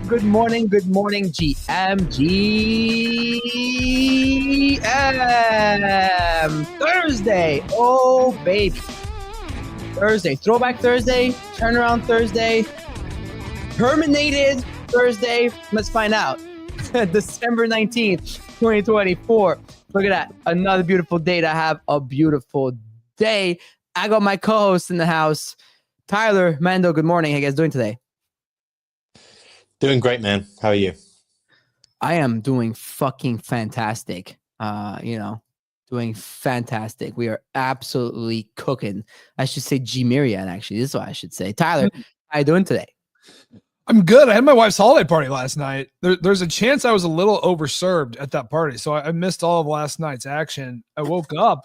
Good morning, GM. Thursday. Oh, baby. Thursday. Throwback Thursday. Turnaround Thursday. Terminated Thursday. Let's find out. December 19th, 2024. Look at that. Another beautiful day to have a beautiful day. I got my co-host in the house. Tyler, Mando, good morning. How you guys doing today? Doing great, man. How are you? I am doing fucking fantastic. Doing fantastic. We are absolutely cooking. I should say Myriad, actually. This is what I should say. Tyler, how you doing today? I'm good. I had my wife's holiday party last night. There's a chance I was a little overserved at that party, so I missed all of last night's action. I woke up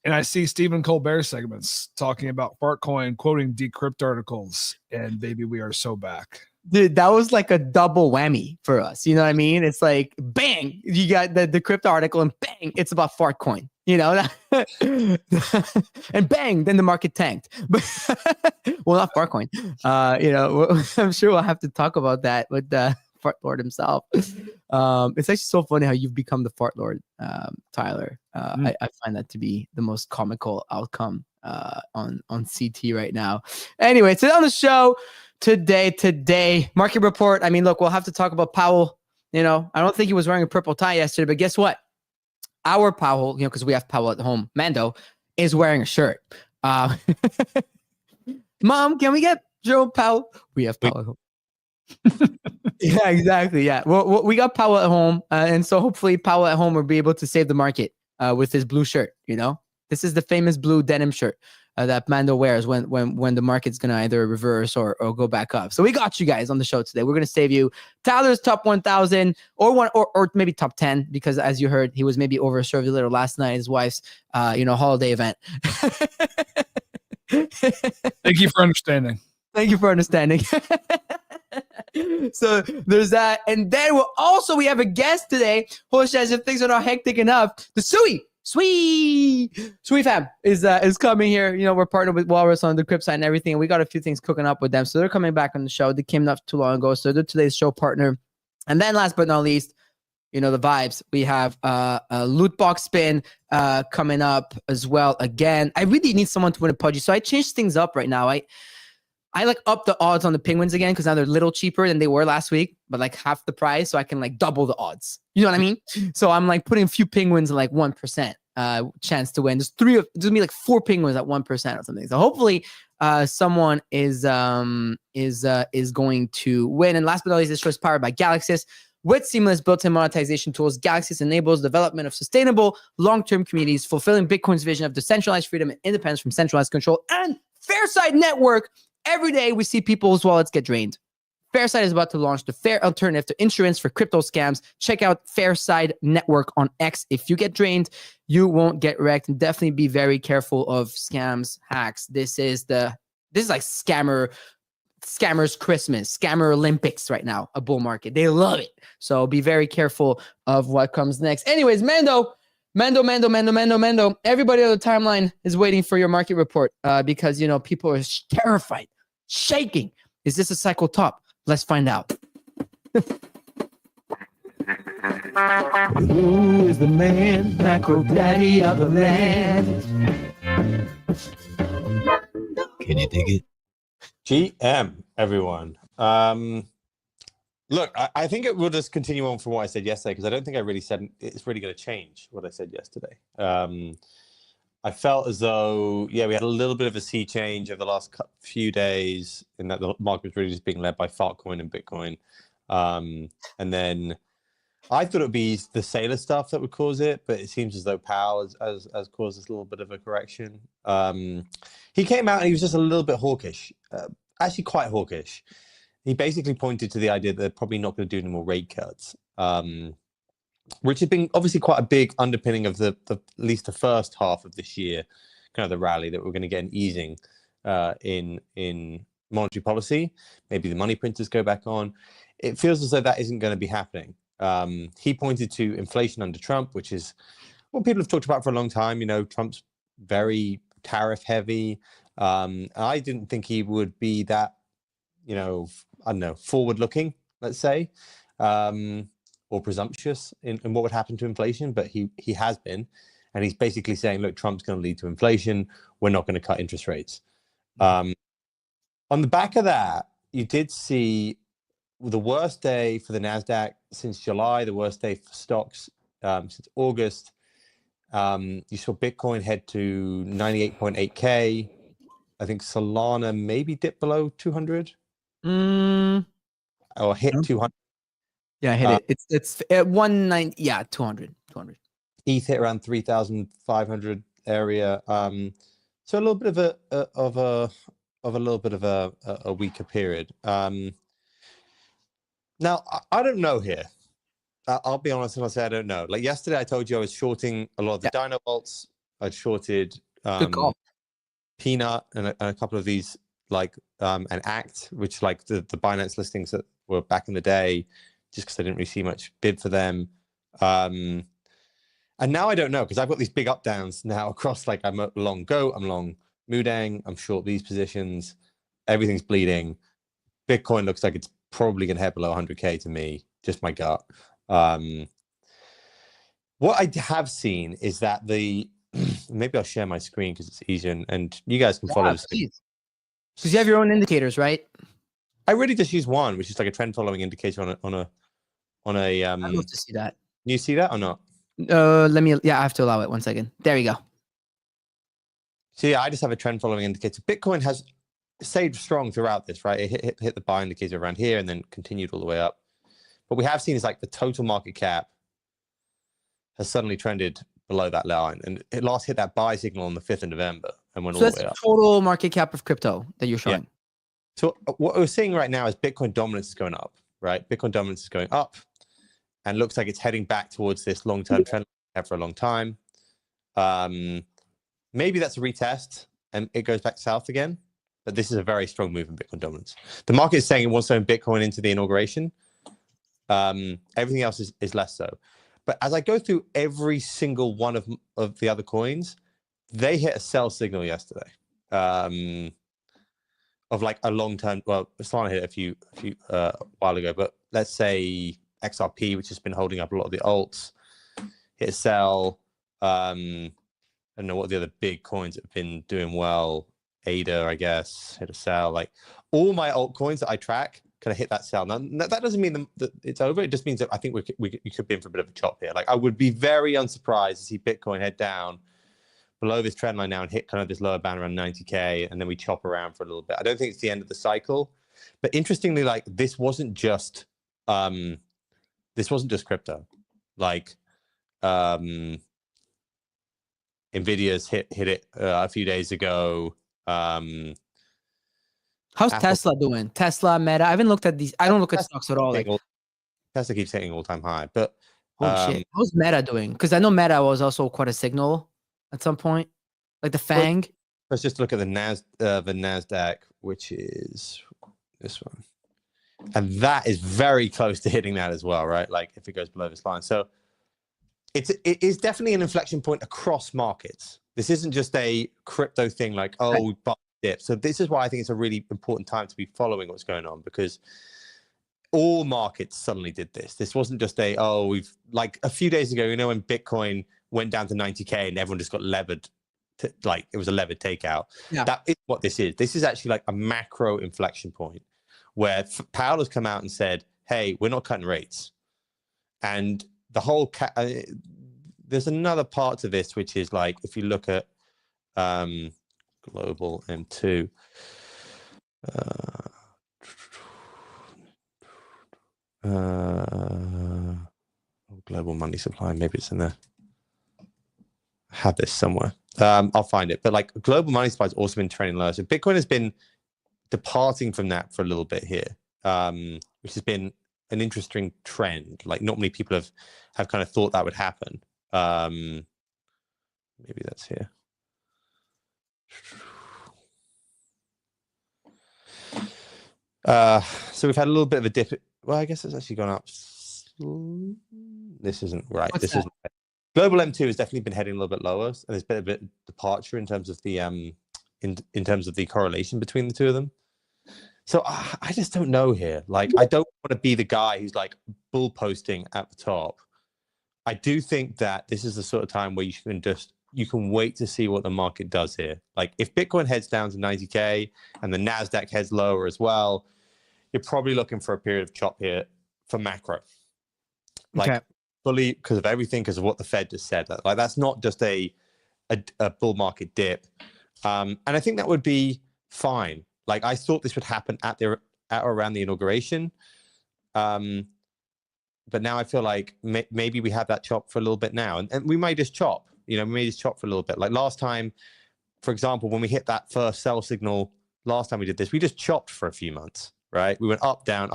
and I see Stephen Colbert segments talking about Fartcoin, quoting Decrypt articles, and baby, we are so back. Dude, that was like a double whammy for us. You know what I mean? It's like, bang, you got the Decrypt article, and bang, it's about Fartcoin. You know, and bang, then the market tanked. But well, not Fartcoin. I'm sure we'll have to talk about that with the Fart Lord himself. It's actually so funny how you've become the Fart Lord, Tyler. I find that to be the most comical outcome on CT right now. Anyway, today on the show, today market report. I mean, look, we'll have to talk about Powell. You know, I don't think he was wearing a purple tie yesterday, but guess what? Our Powell, because we have Powell at home, Mando is wearing a shirt. Mom, can we get Jerome Powell? We have Powell at home. Yeah, exactly. Yeah. Well, we got Powell at home. And so hopefully Powell at home will be able to save the market with his blue shirt. You know, this is the famous blue denim shirt that Mando wears when the market's going to either reverse or go back up. So we got you guys on the show today. We're going to save you Tyler's top 1,000 or maybe top 10, because as you heard, he was maybe overserved a little last night, his wife's, holiday event. Thank you for understanding. Thank you for understanding. So there's that. And then we have a guest today who says if things are not hectic enough, the Sweet fam is coming here. You know, we're partnered with Walrus on the Crypto side and everything. And we got a few things cooking up with them. So they're coming back on the show. They came not too long ago. So they're today's show partner. And then last but not least, you know, the vibes. We have a loot box spin coming up as well. Again, I really need someone to win a pudgy. So I changed things up right now. I like up the odds on the penguins again, because now they're a little cheaper than they were last week, but like half the price. So I can like double the odds. You know what I mean? So I'm like putting a few penguins at like 1% chance to win. There's gonna be like 4 penguins at 1% or something. So hopefully someone is going to win. And last but not least, this show is powered by Galaxis. With seamless built-in monetization tools, Galaxis enables development of sustainable long-term communities, fulfilling Bitcoin's vision of decentralized freedom and independence from centralized control and Fairside Network. Every day we see people's wallets get drained. Fairside is about to launch the fair alternative to insurance for crypto scams. Check out Fairside Network on X. If you get drained, you won't get wrecked. And definitely be very careful of scams, hacks. This is like scammers Christmas, scammer Olympics right now, a bull market. They love it. So be very careful of what comes next. Anyways, Mando. Everybody on the timeline is waiting for your market report because, you know, people are terrified, shaking. Is this a cycle top? Let's find out. Who is the man, macro daddy of the land? Can you dig it? GM, everyone. Look, I think it will just continue on from what I said yesterday, because I don't think I really said it's really going to change what I said yesterday. I felt as though, we had a little bit of a sea change over the last few days, in that the market was really just being led by Fartcoin and Bitcoin. And then I thought it would be the Saylor stuff that would cause it, but it seems as though Powell has caused this little bit of a correction. He came out and he was just a little bit hawkish, actually quite hawkish. He basically pointed to the idea that they're probably not going to do any more rate cuts, which has been obviously quite a big underpinning of the at least the first half of this year, kind of the rally, that we're going to get an easing in monetary policy. Maybe the money printers go back on. It feels as though that isn't going to be happening. He pointed to inflation under Trump, which is what people have talked about for a long time. You know, Trump's very tariff heavy. I didn't think he would be that, you know, I don't know, forward looking let's say, or presumptuous in what would happen to inflation, but he has been, and he's basically saying, look, Trump's going to lead to inflation. We're not going to cut interest rates. On the back of that, you did see the worst day for the NASDAQ since July, the worst day for stocks since August. You saw Bitcoin head to 98.8K. I think Solana maybe dipped below 200 or hit 200. Yeah, hit it. It's at 190. Yeah, 200. ETH hit around 3,500 area. So a little bit of a weaker period. Now I don't know here. I'll be honest when I say I don't know. Like yesterday, I told you I was shorting a lot of the Dino Vaults. I'd shorted Peanut and a couple of these, like an Act, which like the Binance listings that were back in the day, just because I didn't really see much bid for them. And now I don't know, because I've got these big up downs now across, like I'm long Goat, I'm long Mudang, I'm short these positions. Everything's bleeding. Bitcoin looks like it's probably going to head below 100K to me, just my gut. What I have seen is that maybe I'll share my screen because it's easier, and you guys can follow this. Because you have your own indicators, right? I really just use one, which is like a trend following indicator on a. I'd love to see that. You see that or not? I have to allow it 1 second. There you go. So yeah, I just have a trend following indicator. Bitcoin has stayed strong throughout this, right? It hit the buy indicator around here and then continued all the way up. What we have seen is like the total market cap has suddenly trended below that line, and it last hit that buy signal on the 5th of November and went all the way up. So that's total market cap of crypto that you're showing. Yeah. So what we're seeing right now is Bitcoin dominance is going up, right? Bitcoin dominance is going up, and looks like it's heading back towards this long-term trend we have for a long time. Maybe that's a retest and it goes back south again, but this is a very strong move in Bitcoin dominance. The market is saying it wants to own Bitcoin into the inauguration. Everything else is less so. But as I go through every single one of the other coins, they hit a sell signal yesterday of like a long-term. Well, Solana hit a few while ago, but let's say XRP, which has been holding up a lot of the alts, hit a sell. I don't know what the other big coins have been doing well. ADA, I guess, hit a sell. Like all my altcoins that I track kind of hit that sell. Now that doesn't mean that it's over. It just means that I think we could be in for a bit of a chop here. Like I would be very unsurprised to see Bitcoin head down below this trend line now and hit kind of this lower band around 90K, and then we chop around for a little bit. I don't think it's the end of the cycle, but interestingly, like this wasn't just crypto. Like Nvidia's hit it a few days ago. How's Tesla doing? Tesla, Meta. I haven't looked at these. I don't look at stocks at all. Like Tesla keeps hitting all-time high, but holy shit. How's Meta doing? Because I know Meta was also quite a signal at some point, like the FANG. Let's just look at the Nasdaq, which is this one, and that is very close to hitting that as well, right? Like if it goes below this line, so it is definitely an inflection point across markets. This isn't just a crypto thing, like but dip. So this is why I think it's a really important time to be following what's going on, because all markets suddenly did this. This wasn't just we've like a few days ago, when Bitcoin went down to 90K and everyone just got levered, like it was a levered takeout. Yeah. That is what this is. This is actually like a macro inflection point where Powell has come out and said, hey, we're not cutting rates. And the whole, there's another part to this, which is like, if you look at global M2, global money supply, maybe it's in there. I have this somewhere. I'll find it. But like global money supply has also been trending low. So Bitcoin has been departing from that for a little bit here, which has been an interesting trend. Like not many people have kind of thought that would happen. Maybe that's here. So we've had a little bit of a dip. Well, I guess it's actually gone up. This isn't right. What's this isn't right. Global M2 has definitely been heading a little bit lower, and there's been a bit of departure in terms of the in terms of the correlation between the two of them. So I just don't know here. Like, I don't want to be the guy who's like bull posting at the top. I do think that this is the sort of time where you can wait to see what the market does here. Like, if Bitcoin heads down to 90K and the NASDAQ heads lower as well, you're probably looking for a period of chop here for macro. Like, fully because of everything, because of what the Fed just said. Like, that's not just a bull market dip. And I think that would be fine. Like, I thought this would happen at or around the inauguration. But now I feel like maybe we have that chop for a little bit now. And we may just chop. We may just chop for a little bit. Like last time, for example, when we hit that first sell signal, last time we did this, we just chopped for a few months, right? We went up, down,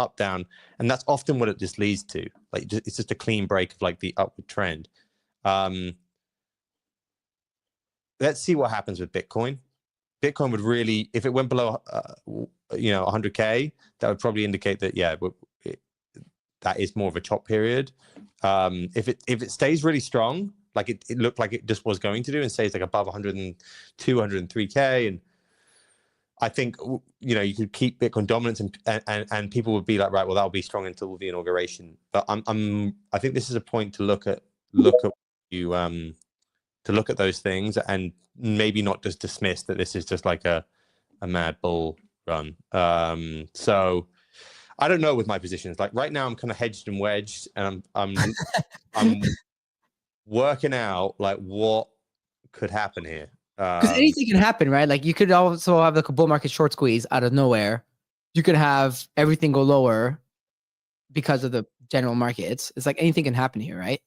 and that's often what it just leads to. Like, it's just a clean break of like the upward trend. Let's see what happens with Bitcoin. Bitcoin would really, if it went below, 100K, that would probably indicate that, that is more of a chop period. If it stays really strong, like it looked like it just was going to do, and stays like above 102, 103K, and I think you could keep Bitcoin dominance, and people would be like, right, well, that'll be strong until the inauguration. But I think this is a point to look at those things, and maybe not just dismiss that this is just like a mad bull run. So I don't know with my positions. Like right now, I'm kind of hedged and wedged, and I'm working out like what could happen here. Because anything can happen, right? Like you could also have like a bull market short squeeze out of nowhere. You could have everything go lower because of the general markets. It's like anything can happen here, right?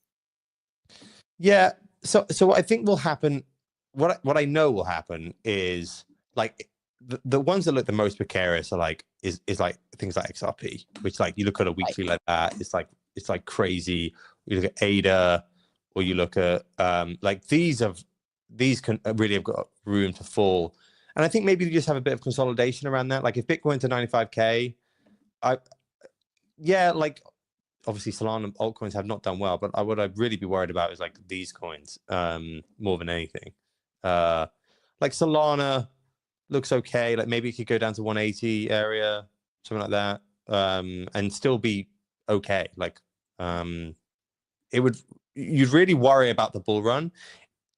Yeah. So what I think will happen, what I know will happen is like the ones that look the most precarious are like is like things like XRP, which like you look at a weekly like that, it's like crazy. You look at ADA, or you look at like these can really have got room to fall. And I think maybe you just have a bit of consolidation around that. Like if Bitcoin to 95K, like obviously Solana and altcoins have not done well, but what I'd really be worried about is like these coins more than anything. Like Solana looks okay. Like maybe it could go down to 180 area, something like that, and still be okay. Like you'd really worry about the bull run.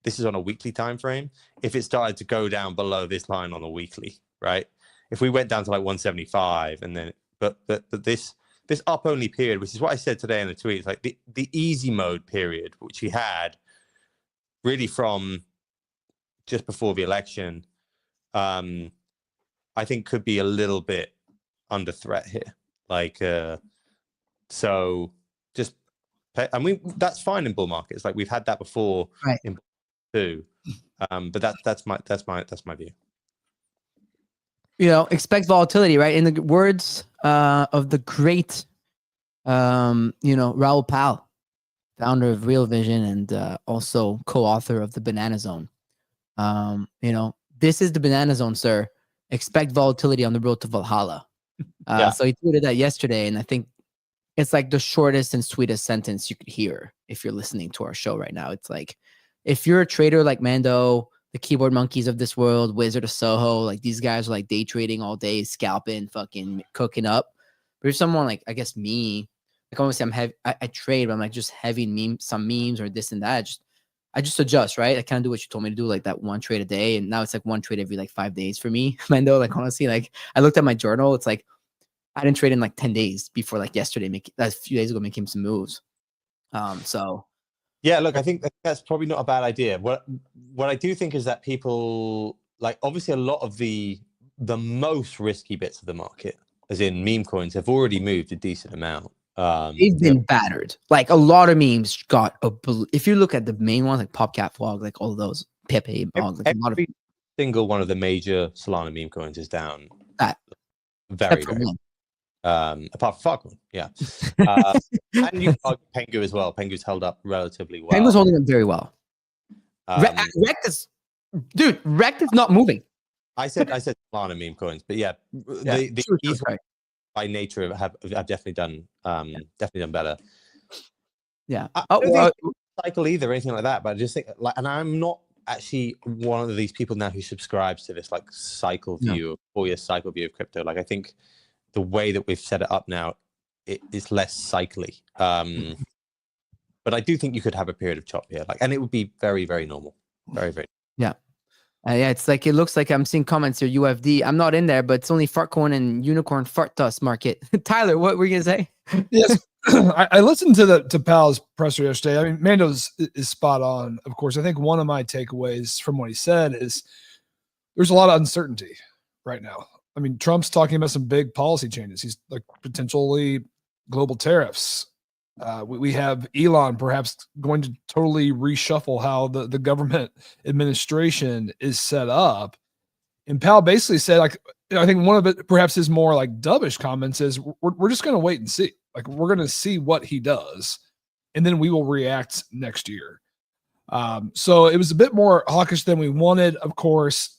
This is on a weekly time frame. If it started to go down below this line on the weekly, right? If we went down to like 175, and then but this up only period, which is what I said today in the tweet, it's like the easy mode period, which we had really from just before the election, I think could be a little bit under threat here. Like, so just, I mean, that's fine in bull markets. Like we've had that before, right, in too. But that's my view. Expect volatility, right? In the words of the great, Raoul Pal, founder of Real Vision and also co-author of the Banana Zone. This is the Banana Zone, sir. Expect volatility on the road to Valhalla. So he tweeted that yesterday, and I think it's like the shortest and sweetest sentence you could hear if you're listening to our show right now. It's like, if you're a trader like Mando, the keyboard monkeys of this world, Wizard of Soho, like these guys are like day trading all day, scalping, fucking cooking up. But if someone like, I guess me, like obviously I'm heavy, I trade, but I'm like just heavy some memes or this and that. I just adjust, right? I kind of do what you told me to do, like that one trade a day. And now it's like one trade every like 5 days for me. Mando, like honestly, like I looked at my journal. It's like, I didn't trade in like 10 days before like yesterday, a few days ago, making some moves. So. Yeah, look, I think that's probably not a bad idea. What I do think is that people, like obviously a lot of the most risky bits of the market, as in meme coins, have already moved a decent amount. They've been battered. Like a lot of memes got if you look at the main ones like PopCap Vlog, like all those Pepe Vlog, like a lot of single one of the major Solana meme coins is down. That very. Apart from Fartcoin, yeah. And you argue Pengu as well. Pengu's held up relatively well. Pengu's holding up very well. Rect is not moving. I said Solana meme coins, but yeah, the ETH by nature have definitely done better. Yeah. I don't think cycle either or anything like that, but I just think like, and I'm not actually one of these people now who subscribes to this like cycle view, 4-year cycle view of crypto. Like I think the way that we've set it up now, it is less cycly. But I do think you could have a period of chop here, and it would be very, very normal. Very, very. Yeah. Yeah, it's like, it looks like I'm seeing comments here, UFD. I'm not in there, but it's only Fartcoin and Unicorn Fart Dust market. Tyler, what were you going to say? Yes. I listened to Powell's presser yesterday. I mean, Mando's is spot on. Of course, I think one of my takeaways from what he said is there's a lot of uncertainty right now. I mean, Trump's talking about some big policy changes. He's like potentially global tariffs. We have Elon perhaps going to totally reshuffle how the government administration is set up. And Powell basically said, like, I think one of it, perhaps his more like dovish comments is we're just going to wait and see. Like, we're going to see what he does, and then we will react next year. So it was a bit more hawkish than we wanted. Of course,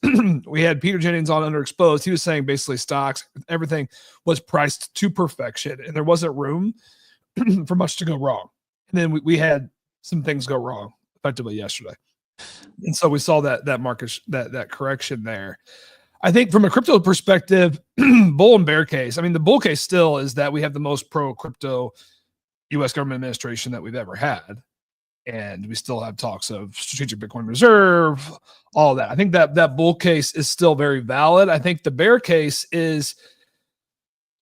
we had Peter Jennings on Underexposed. He was saying basically stocks, everything was priced to perfection, and there wasn't room for much to go wrong. And then we had some things go wrong effectively yesterday. And so we saw that market, that correction there. I think from a crypto perspective, bull and bear case. I mean, the bull case still is that we have the most pro crypto U.S. government administration that we've ever had. And we still have talks of strategic Bitcoin reserve, all that. I think that bull case is still very valid. I think the bear case is,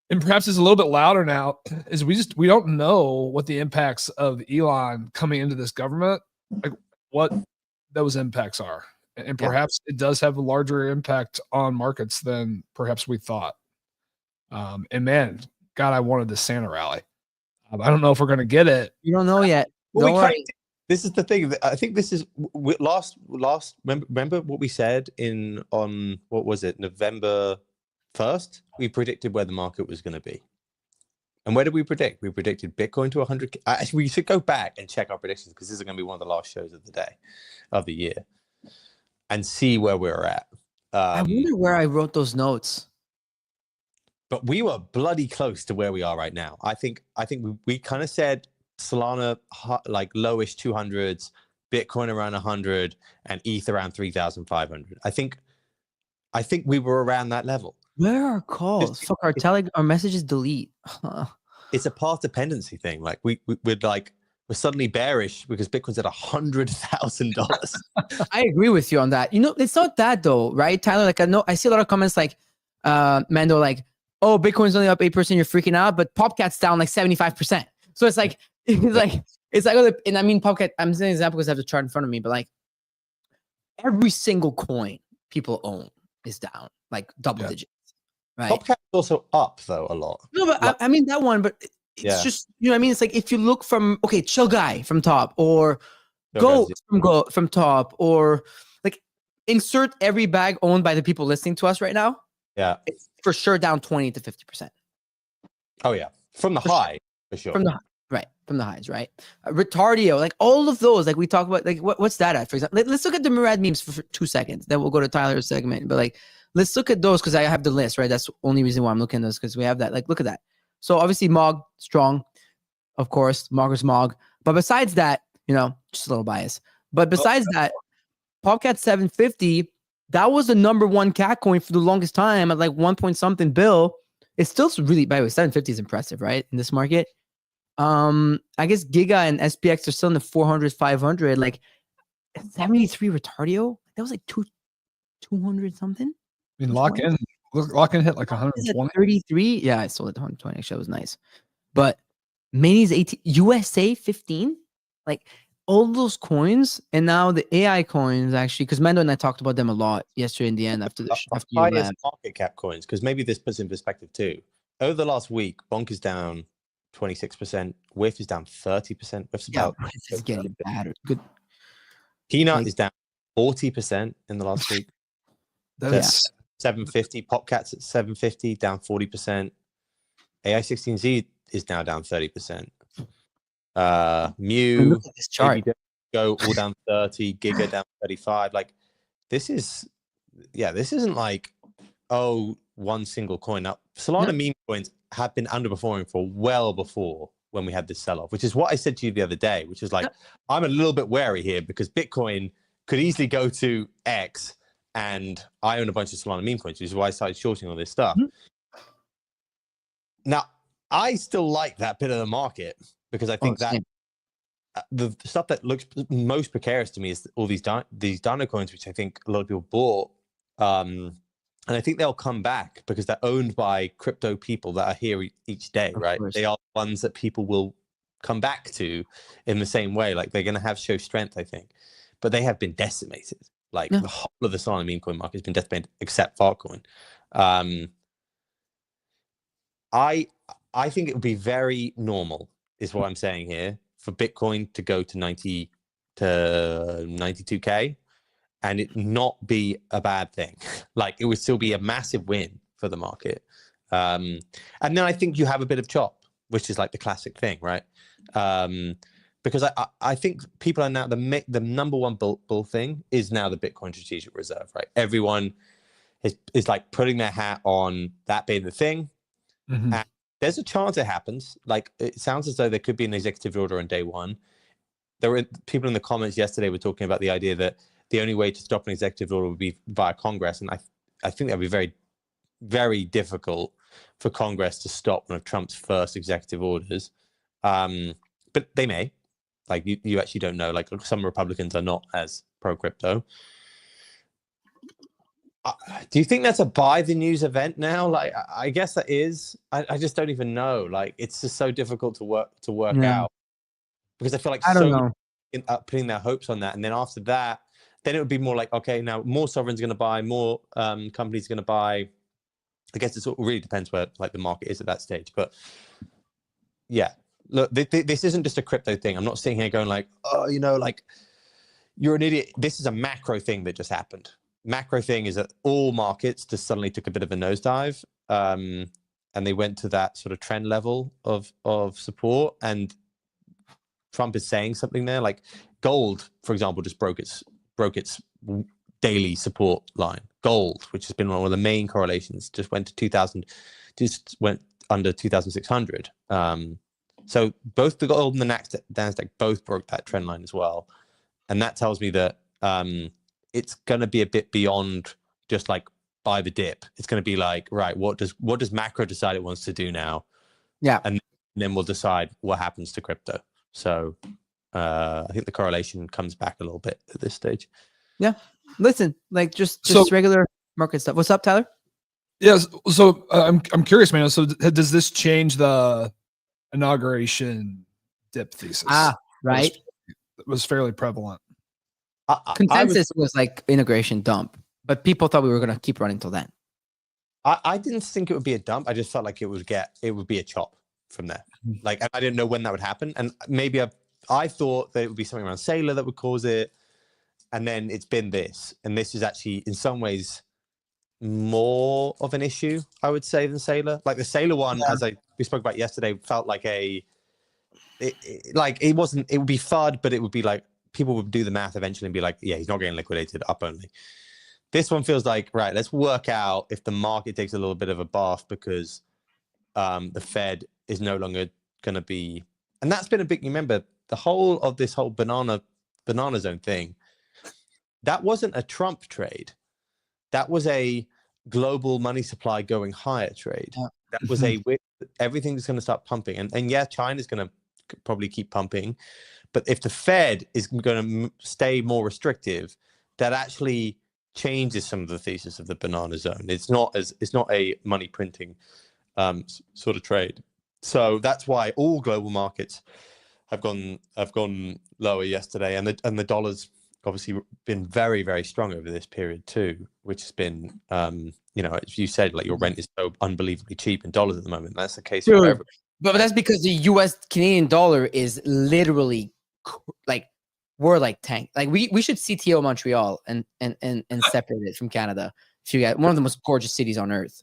and perhaps is a little bit louder now, is we don't know what the impacts of Elon coming into this government, like what those impacts are. And perhaps it does have a larger impact on markets than perhaps we thought. And man, God, I wanted the Santa rally. I don't know if we're going to get it. You don't know yet. Well, Don't worry. This is the thing. I think this is last. Remember what we said on what was it, November 1st? We predicted where the market was going to be. And where did we predict? We predicted Bitcoin to 100. Actually, we should go back and check our predictions, because this is going to be one of the last shows of the year, and see where we're at. I wonder where I wrote those notes. But we were bloody close to where we are right now. I think we kind of said Solana like lowish 200s, Bitcoin around 100, and ETH around 3,500. I think we were around that level. Where are calls? Fuck, our messages delete. It's a path dependency thing. Like we're suddenly bearish because Bitcoin's at $100,000. I agree with you on that. You know, it's not that though, right, Tyler? Like, I see a lot of comments like, Mando, like, oh, Bitcoin's only up 8%, you're freaking out, but Popcat's down like 75%. So it's like, and I mean, Popcat, I'm saying an example because I have the chart in front of me, but like every single coin people own is down, like double digits. Right. Popcat's also up though a lot. No, but like, I mean that one, but it's just, you know what I mean? It's like if you look from, okay, Chill Guy from top, or Go from top, or like insert every bag owned by the people listening to us right now. Yeah. It's for sure down 20 to 50%. Oh yeah. From the high, for sure. From the high. Right, from the highs, right? Retardio, like all of those, like we talk about, like what's that at, for example? Let's look at the Myriad memes for 2 seconds. Then we'll go to Tyler's segment. But like, let's look at those because I have the list, right? That's the only reason why I'm looking at this, because we have that. Like, look at that. So obviously Mog, strong, of course, Mogger's Mog. But besides that, you know, just a little bias. But besides that, Popcat 750, that was the #1 cat coin for the longest time at like 1 point something bill. It's still really, by the way, 750 is impressive, right? In this market. I guess Giga and SPX are still in the 400, 500, like 73 Retardio. That was like 200 something. I mean, lock in hit like 120. 33. Yeah, I sold it at 120. Actually, that was nice. But Mani's 18, USA 15, like all those coins, and now the AI coins actually, because Mando and I talked about them a lot yesterday in the end after the highest market cap coins, because maybe this puts in perspective too. Over the last week, Bonk is down 26%. WIF is down 30%. WIF's about it's getting bad. Good. Peanut is down 40% in the last week. That's 750. Popcat's at 750, down 40%. AI16Z is now down 30%. Mew, look at this chart. Go all down 30. Giga down 35. Like this isn't like one single coin. Now Solana meme coins have been underperforming for well before when we had this sell-off, which is what I said to you the other day, which is like, I'm a little bit wary here because Bitcoin could easily go to X, and I own a bunch of Solana meme coins, which is why I started shorting all this stuff. Now, I still like that bit of the market because I think that the stuff that looks most precarious to me is all these dino coins, which I think a lot of people bought. And I think they'll come back because they're owned by crypto people that are here each day, right? They are the ones that people will come back to in the same way. Like they're going to show strength, I think. But they have been decimated. Like the whole of the Solana meme coin market has been decimated except Fartcoin. I think it would be very normal, is what I'm saying here, for Bitcoin to go to 90 to 92K. And it not be a bad thing. Like it would still be a massive win for the market. And then I think you have a bit of chop, which is like the classic thing, right? Because I think people are now, the number one bull thing is now the Bitcoin strategic reserve, right? Everyone is like putting their hat on that being the thing. Mm-hmm. And there's a chance it happens. Like it sounds as though there could be an executive order on day one. There were people in the comments yesterday were talking about the idea that the only way to stop an executive order would be via Congress. And I think that would be very, very difficult for Congress to stop one of Trump's first executive orders. But they may. Like, you actually don't know. Like, some Republicans are not as pro-crypto. Do you think that's a buy the news event now? Like, I guess that is. I just don't even know. Like, it's just so difficult to work out. Because I feel like putting their hopes on that. And then after that, then it would be more like, okay, now more sovereigns are going to buy, more companies are going to buy. I guess it really depends where like the market is at that stage. But yeah, look, this isn't just a crypto thing. I'm not sitting here going like, oh, like you're an idiot. This is a macro thing that just happened. Macro thing is that all markets just suddenly took a bit of a nosedive, and they went to that sort of trend level of support. And Trump is saying something there, like gold, for example, just broke its daily support line. Gold, which has been one of the main correlations, just went under 2,600. So both the gold and the Nasdaq both broke that trend line as well, and that tells me that it's going to be a bit beyond just like buy the dip. It's going to be like, right, what does macro decide it wants to do now? Yeah, and then we'll decide what happens to crypto. So I think the correlation comes back a little bit at this stage. Yeah. Listen, like just regular market stuff. What's up, Tyler? Yes. So I'm curious, man. So does this change the inauguration dip thesis? Right. It was fairly prevalent. Consensus was like integration dump, but people thought we were going to keep running till then. I didn't think it would be a dump. I just felt like it would be a chop from there. Like I didn't know when that would happen, and maybe I thought that it would be something around Saylor that would cause it, and then it's been this, and this is actually in some ways more of an issue, I would say, than Saylor. Like the Saylor one, as we spoke about yesterday, felt like it would be FUD, but it would be like people would do the math eventually and be like, yeah, he's not getting liquidated, up only. This one feels like, right, let's work out if the market takes a little bit of a bath because the Fed is no longer going to be, and that's been a big, remember, the whole of this whole banana zone thing, that wasn't a Trump trade. That was a global money supply going higher trade. That was everything's going to start pumping. And yeah, China's going to probably keep pumping. But if the Fed is going to stay more restrictive, that actually changes some of the thesis of the banana zone. It's not a money printing sort of trade. So that's why all global markets have gone lower yesterday, and the dollar's obviously been very, very strong over this period too, which has been as you said, like your rent is so unbelievably cheap in dollars at the moment. That's the case for everyone. But that's because the US Canadian dollar is literally like we're like tanked. Like we should CTO Montreal and separate it from Canada. So you got one of the most gorgeous cities on earth.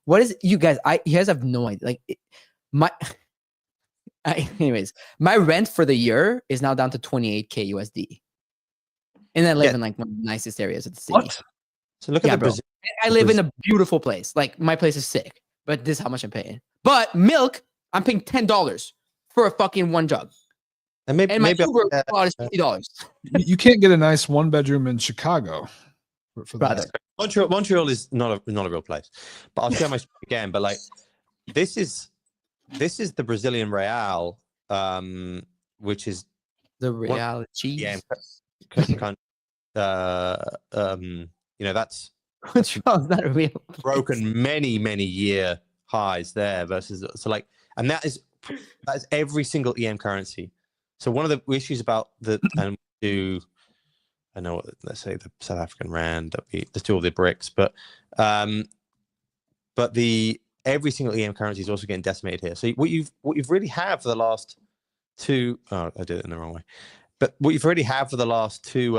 What is you guys? You guys have no idea. Like anyways, my rent for the year is now down to 28K USD, and I live in like one of the nicest areas of the city. What? So look at the I live in a beautiful place. Like my place is sick, but this is how much I'm paying. But milk, I'm paying $10 for a fucking one jug. And maybe my Uber is $50. You can't get a nice 1-bedroom in Chicago for that. Montreal is not a real place. But I'll share my story again. But like this is the Brazilian real, which is The reality. yeah, kind that's Charles, not real. broken many year highs there versus and that is every single EM currency. So one of the issues about I know what, let's say the South African rand, let's do all the BRICS, but every single EM currency is also getting decimated here. So what you've really had for the last two, I did it in the wrong way, but what you've already had for the last two,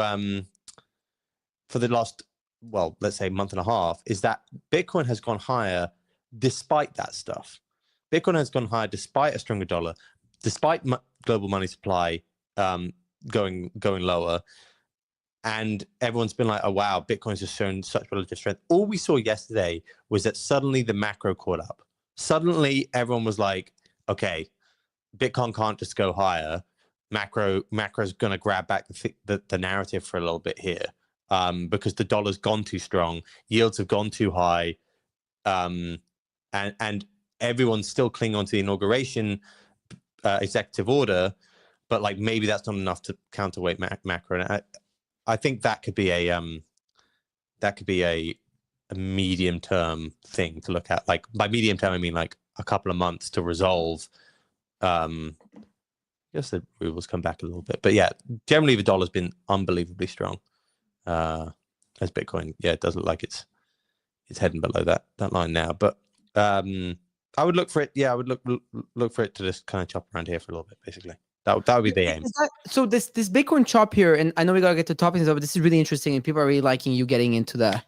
well, let's say month and a half, is that Bitcoin has gone higher despite that stuff. Bitcoin has gone higher despite a stronger dollar, despite global money supply going lower. And everyone's been like, oh, wow, Bitcoin's just shown such relative strength. All we saw yesterday was that suddenly the macro caught up. Suddenly everyone was like, okay, Bitcoin can't just go higher. Macro's going to grab back the narrative for a little bit here because the dollar's gone too strong. Yields have gone too high. And everyone's still clinging on to the inauguration executive order, but like maybe that's not enough to counterweight macro. And I think that could be a medium term thing to look at. Like by medium term, I mean like a couple of months to resolve. I guess the rubles come back a little bit, but yeah, generally the dollar's been unbelievably strong. As Bitcoin, yeah, it does look like it's heading below that line now. But I would look for it. Yeah, I would look for it to just kind of chop around here for a little bit, basically. That would be the aim. So this Bitcoin chop here, and I know we gotta get to topics, but this is really interesting, and people are really liking you getting into the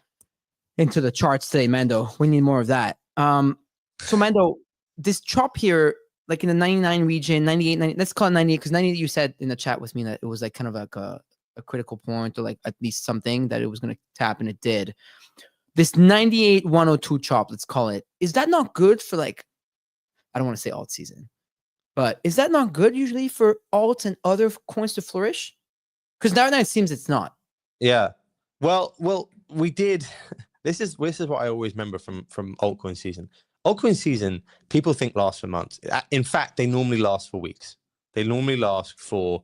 charts today, Mando. We need more of that. So Mando, this chop here, like in the 99 region, 98, 90, let's call it 98, because 98 you said in the chat with me that it was like kind of like a critical point, or like at least something that it was gonna tap, and it did. This 98 102 chop, let's call it, is that not good for like, I don't want to say alt season, but is that not good usually for alts and other coins to flourish? Because now it seems it's not. Yeah. Well, we did. This is what I always remember from altcoin season. Altcoin season, people think lasts for months. In fact, they normally last for weeks. They normally last for.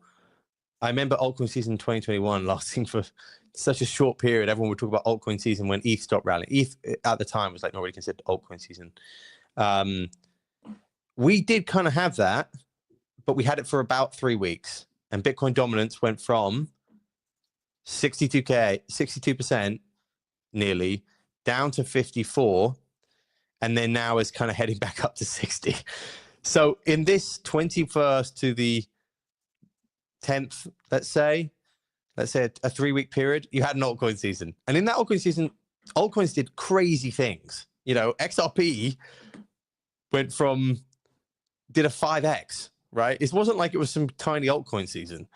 I remember altcoin season 2021 lasting for such a short period. Everyone would talk about altcoin season when ETH stopped rallying. ETH at the time was like not really considered altcoin season. We did kind of have that, but we had it for about 3 weeks, and Bitcoin dominance went from 62% nearly down to 54, and then now is kind of heading back up to 60. So in this 21st to the 10th, let's say a 3-week period, you had an altcoin season, and in that altcoin season, altcoins did crazy things. You know, XRP did a 5x, right? It wasn't like it was some tiny altcoin season.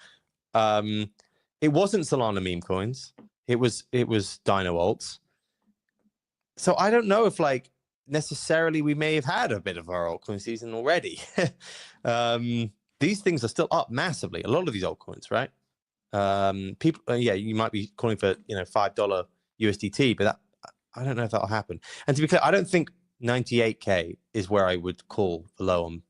It wasn't Solana meme coins. It was Dino alts. So I don't know if like necessarily we may have had a bit of our altcoin season already. These things are still up massively. A lot of these altcoins, right? People, you might be calling for $5 USDT, but that I don't know if that'll happen. And to be clear, I don't think 98K is where I would call the low on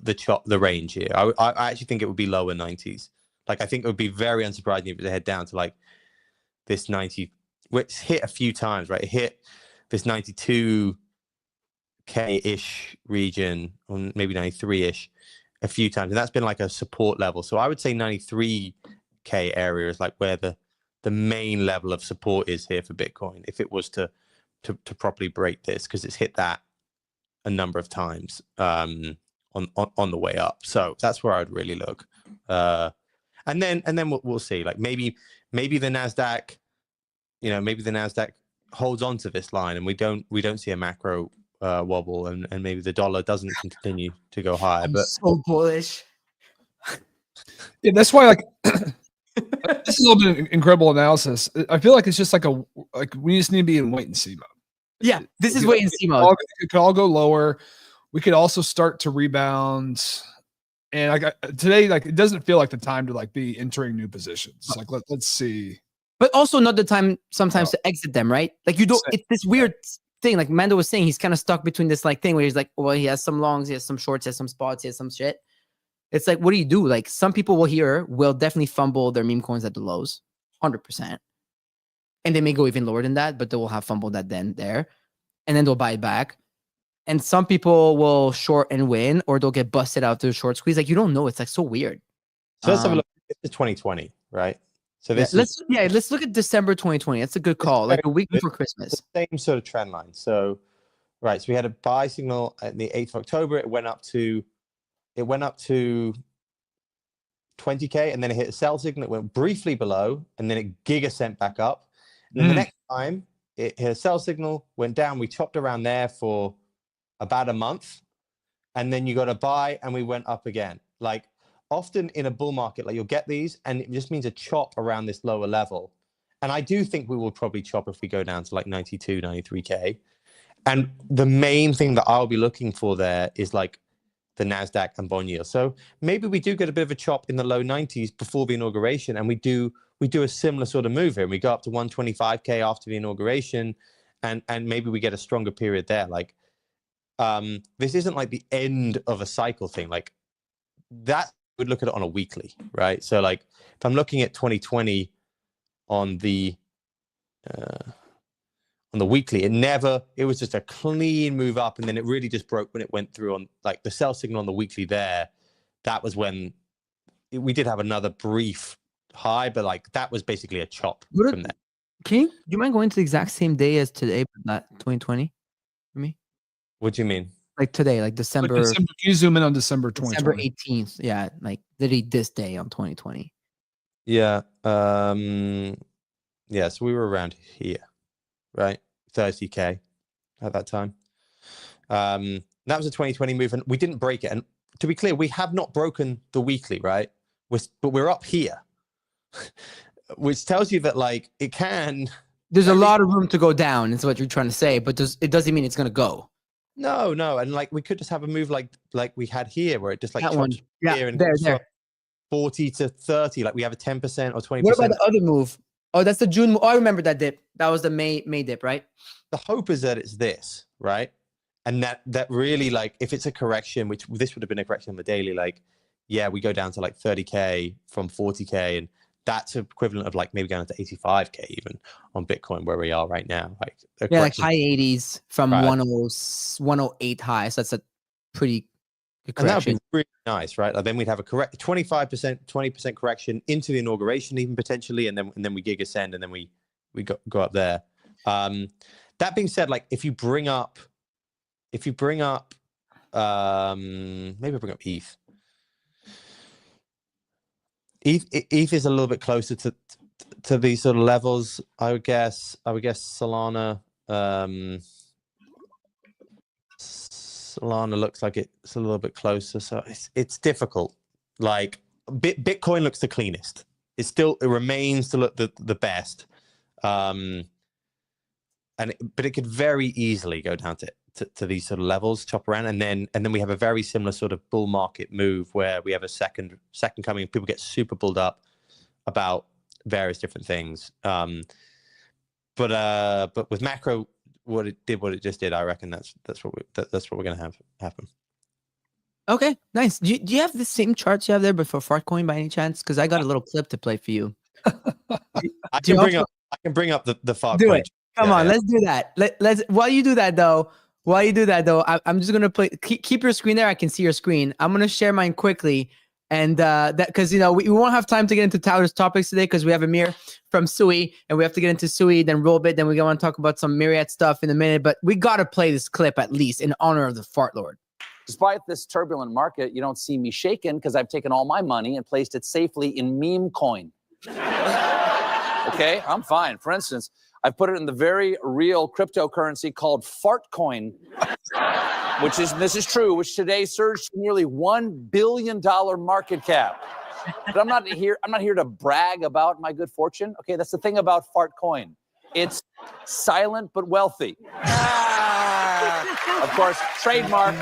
the range here. I actually think it would be lower 90s. Like I think it would be very unsurprising if it head down to like this 90, which hit a few times, right? It hit this 92K ish region, or maybe 93ish a few times, and that's been like a support level. So I would say 93K area is like where the main level of support is here for Bitcoin, if it was to properly break this, because it's hit that a number of times on the way up. So that's where I'd really look. And then we'll see. Like maybe the Nasdaq, maybe the Nasdaq holds on to this line, and we don't see a macro wobble, and maybe the dollar doesn't continue to go higher. I'm but so bullish. Yeah, that's why like this is a little bit of incredible analysis. I feel like it's just like we just need to be in wait and see mode. Yeah, this is wait and see mode. It could all go lower. We could also start to rebound. And like today, like it doesn't feel like the time to like be entering new positions. Like let's see. But also not the time sometimes to exit them, right? Like you don't. It's this weird thing. Like Mando was saying, he's kind of stuck between this like thing where he's like, well, he has some longs, he has some shorts, he has some spots, he has some shit. It's like, what do you do? Like some people will definitely fumble their meme coins at the lows, 100%. And they may go even lower than that, but they will have fumbled that then there. And then they'll buy it back. And some people will short and win, or they'll get busted out to a short squeeze. Like you don't know. It's like so weird. So let's have a look. It's 2020, right? So this let's look at December 2020. That's a good call. Like a week before Christmas. The same sort of trend line. So right, so we had a buy signal at the 8th of October. It went up to 20K, and then it hit a sell signal. It went briefly below, and then it giga sent back up. And then the next time it hit a sell signal, went down. We chopped around there for about a month, and then you got a buy, and we went up again. Like often in a bull market, like you'll get these, and it just means a chop around this lower level. And I do think we will probably chop if we go down to like 92, 93K. And the main thing that I'll be looking for there is like the NASDAQ and bond yield. So maybe we do get a bit of a chop in the low 90s before the inauguration, and we do a similar sort of move here, and we go up to 125K after the inauguration, and maybe we get a stronger period there. Like this isn't like the end of a cycle thing. Like that would look at it on a weekly, right? So like if I'm looking at 2020 on the weekly, it was just a clean move up, and then it really just broke when it went through on like the sell signal on the weekly there. That was when we did have another brief high, but like that was basically a chop from there. Do you mind going to the exact same day as today, but not 2020 for me? What do you mean? Like today, like December. Like December, can you zoom in on December 2020? December 18th. Yeah, like literally this day on 2020. Yeah. Yeah, so we were around here, right? 30K at that time. That was a 2020 move, and we didn't break it. And to be clear, we have not broken the weekly, right? But we're up here, which tells you that like it can. There's a lot of room to go down, is what you're trying to say, but it doesn't mean it's going to go. No, and like we could just have a move like we had here, where it just like chops here and there. 40 to 30, like we have a 10% or 20%. What about the other move? Oh, that's the June. Oh, I remember that dip. That was the May dip, right? The hope is that it's this, right? And that really, like, if it's a correction, which this would have been a correction on the daily, like, yeah, we go down to like 30K from 40K, and that's equivalent of like maybe going to 85K even on Bitcoin, where we are right now. Like, like high 80s from 108 high. So that's a pretty good correction. And that would be really nice, right? Like then we'd have a 25%, 20% correction into the inauguration, even potentially, and then we gig ascend, and then we go up there. That being said, like if you bring up, maybe bring up ETH. ETH is a little bit closer to these sort of levels. I would guess Solana. Solana looks like it's a little bit closer, so it's difficult. Like Bitcoin looks the cleanest. It remains to look the best. But it could very easily go down to these sort of levels, chop around, and then we have a very similar sort of bull market move where we have a second coming. People get super bulled up about various different things. But with macro, what it just did, I reckon that's what we're gonna have happen. Okay, nice. Do you have the same charts you have there, but for Fartcoin by any chance? Because I got a little clip to play for you. I can bring up the Fartcoin. Do it. Come on, let's do that. Let's. While you do that though, I'm just gonna play. Keep your screen there. I can see your screen. I'm gonna share mine quickly, and that because we won't have time to get into Tyler's topics today because we have Amir from Sui, and we have to get into Sui, then Rollbit, then we want to talk about some Myriad stuff in a minute. But we gotta play this clip at least in honor of the Fart Lord. Despite this turbulent market, you don't see me shaken because I've taken all my money and placed it safely in meme coin. Okay, I'm fine. For instance, I've put it in the very real cryptocurrency called Fartcoin, this is true, which today surged to nearly $1 billion market cap. But I'm not here to brag about my good fortune. Okay, that's the thing about Fartcoin. It's silent but wealthy. Of course, trademark.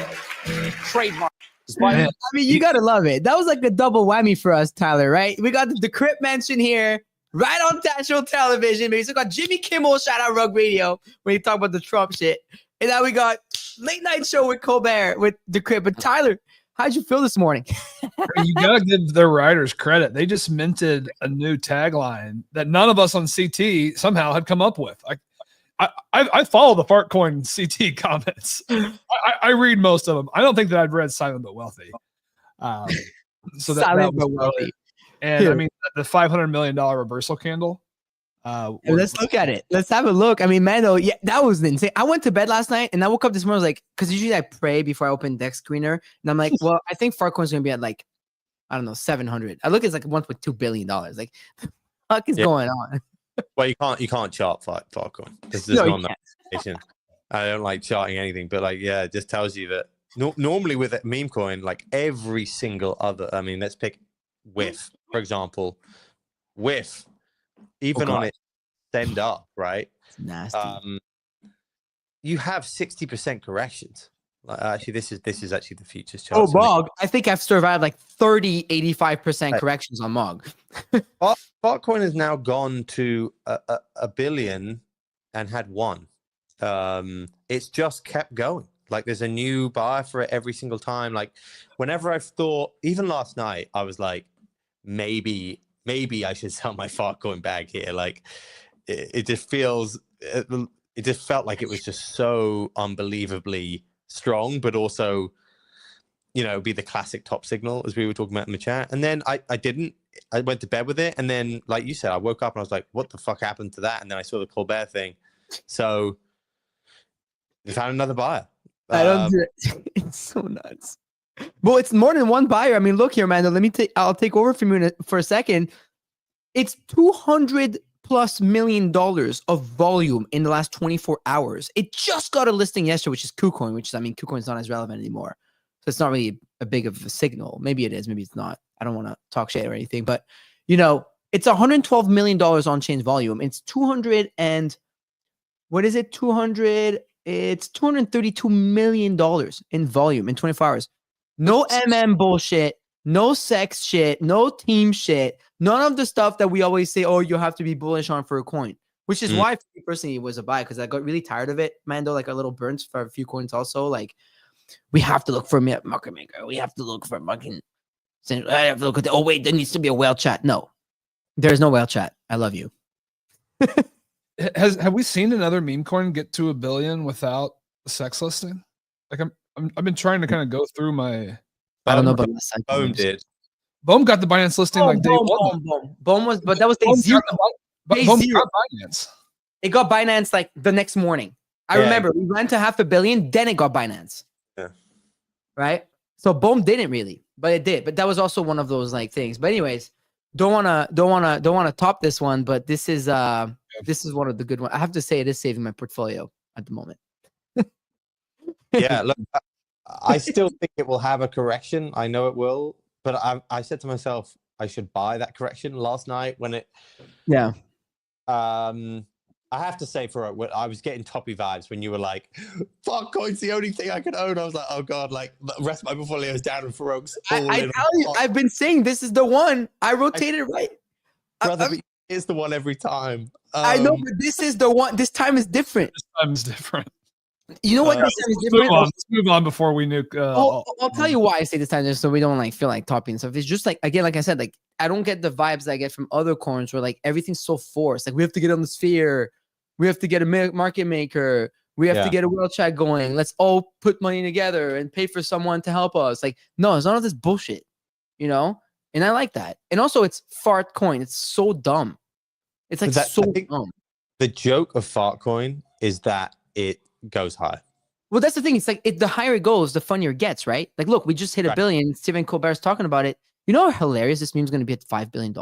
I mean, you gotta love it. That was like a double whammy for us, Tyler, right? We got the Crypt mention here, right on national television. We still got Jimmy Kimmel, shout out Rug Radio, when he talked about the Trump shit. And now we got late night show with Colbert with the crib. But Tyler, how'd you feel this morning? You gotta give their writers credit. They just minted a new tagline that none of us on CT somehow had come up with. I follow the Fartcoin CT comments. I read most of them. I don't think that I've read Silent but Wealthy. So that was wealthy. And Here. I mean the $500 million reversal candle. Let's look at it. Let's have a look. I mean, Mando, yeah, that was insane. I went to bed last night and I woke up this morning. I was like, because usually I pray before I open Dex Screener, and I'm like, well, I think Fartcoin's gonna be at like, I don't know, 700. I look, it's like $1.2 billion. Like, the fuck is going on? Well, you can't chart Fartcoin. There's No, not enough. I don't like charting anything, but like, yeah, it just tells you that normally with a meme coin, like every single other, I mean, let's pick WIF, for example. WIF, even on it send up, right? It's nasty. You have 60% corrections. Actually, this is actually the futures chart. Oh, Mog. I think I've survived like 85% corrections on Mog. Fartcoin has now gone to a billion and had one. It's just kept going. Like there's a new buyer for it every single time. Like whenever I've thought, even last night, I was like, maybe I should sell my Fartcoin bag here. Like it just feels, it just felt like it was just so unbelievably strong, but also, you know, be the classic top signal as we were talking about in the chat. And then I went to bed with it. And then, like you said, I woke up and I was like, what the fuck happened to that? And then I saw the Colbert thing. So they found another buyer. I don't do it. It's so nuts. Well, it's more than one buyer. I mean, look here, man. I'll take over from you for a second. It's $200+ million of volume in the last 24 hours. It just got a listing yesterday, which is KuCoin, which is, I mean, KuCoin's not as relevant anymore. So it's not really a big of a signal. Maybe it is, maybe it's not. I don't want to talk shit or anything, but you know, it's $112 million on chain volume. It's 200 and what is it? 200. It's $232 million in volume in 24 hours. No MM bullshit, no sex shit, no team shit, none of the stuff that we always say, oh, you have to be bullish on for a coin, which is why for me personally it was a buy, because I got really tired of it, Mando, like a little burnt for a few coins also. Like, we have to look for a market maker. We have to look for fucking, I have to look at oh, wait, there needs to be a whale chat. No, there's no whale chat. I love you. Have we seen another meme coin get to $1 billion without a sex listing? Like I've been trying to kind of go through my. I don't know about Boom did. Boom got the Binance listing like day one. Boom was, but that was day zero. Day zero. Got Binance. It got Binance like the next morning. I remember we went to $500 million, then it got Binance. Yeah. Right. So Boom didn't really, but it did. But that was also one of those like things. But anyways, don't wanna top this one. But this is one of the good ones. I have to say it is saving my portfolio at the moment. Yeah, look, I still think it will have a correction. I know it will, but I said to myself I should buy that correction last night when it. Yeah. I have to say, I was getting toppy vibes when you were like, Fartcoin's the only thing I can own. I was like, oh god, like the rest of my portfolio is down in Farouk's. I tell you, I've been saying this is the one. I rotated right. Brother, it's the one every time. I know, but this is the one. This time is different. This time is different. You know what? This time is different. Let's move on before we nuke. I'll tell you why I say this time, just so we don't like feel like topping stuff. It's just like, again, like I said, like I don't get the vibes that I get from other coins where like everything's so forced. Like we have to get on the sphere, we have to get a market maker, we have to get a world chat going. Let's all put money together and pay for someone to help us. Like, no, it's none of this bullshit, you know. And I like that. And also, it's Fartcoin. It's so dumb. It's like so dumb. The joke of Fartcoin is that it goes high. Well, that's the thing. It's like the higher it goes, the funnier it gets, right? Like, look, we just hit $1 billion. Stephen Colbert's talking about it. You know how hilarious this meme's going to be at $5 billion?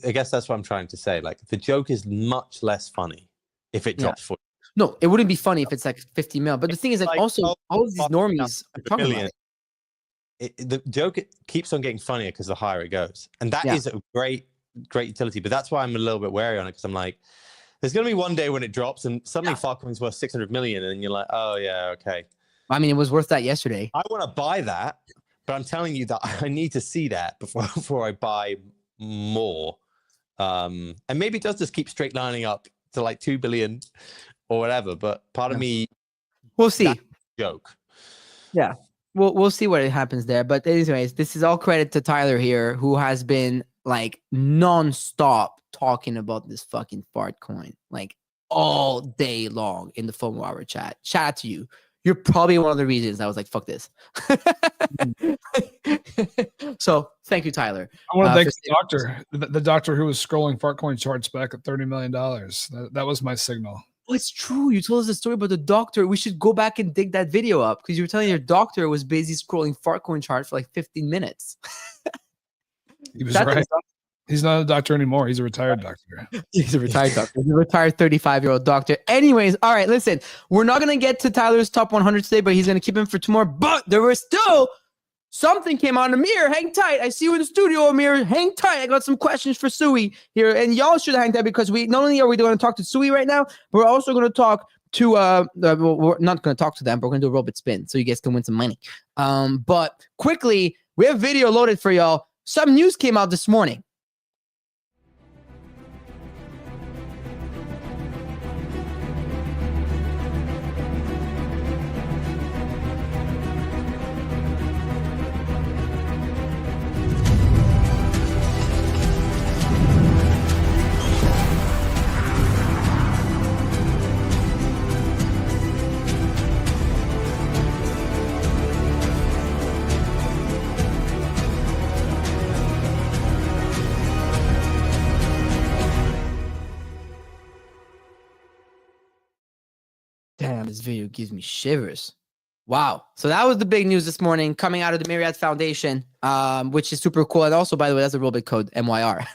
I guess that's what I'm trying to say. Like, the joke is much less funny if it drops 40. No, it wouldn't be funny if it's like 50 mil. But the thing is, like, also, all of these normies are talking about it. The joke keeps on getting funnier because the higher it goes. And that is a great utility. But that's why I'm a little bit wary on it, because I'm like, there's going to be one day when it drops and suddenly Fartcoin's worth 600 million. And you're like, oh, yeah, okay. I mean, it was worth that yesterday. I want to buy that, but I'm telling you that I need to see that before I buy more. And maybe it does just keep straight lining up to like 2 billion or whatever. But part of me, we'll see. Joke. Yeah. We'll see what happens there. But anyways, this is all credit to Tyler here, who has been like non-stop talking about this fucking Fartcoin like all day long in the FOMO hour chat. Shout out to you. You're probably one of the reasons I was like, fuck this. So thank you, Tyler. I want to thank the doctor, the doctor who was scrolling Fartcoin charts back at $30 million. That was my signal. Oh, it's true. You told us the story about the doctor. We should go back and dig that video up because you were telling your doctor was busy scrolling Fartcoin chart for like 15 minutes. He was right. He's not a doctor anymore. He's a retired doctor. He's a retired doctor. He's a retired 35-year-old doctor. Anyways, all right, listen. We're not going to get to Tyler's top 100 today, but he's going to keep him for tomorrow. But there was still something came on. Amir, hang tight. I see you in the studio, Amir. Hang tight. I got some questions for Sui here. And y'all should hang tight because we not only are we going to talk to Sui right now, but we're also going to talk to we're not going to talk to them, but we're going to do a robot spin so you guys can win some money. But quickly, we have video loaded for y'all. Some news came out this morning. Damn, this video gives me shivers. Wow. So that was the big news this morning coming out of the Myriad Foundation, which is super cool. And also, by the way, that's a real big code, MYR.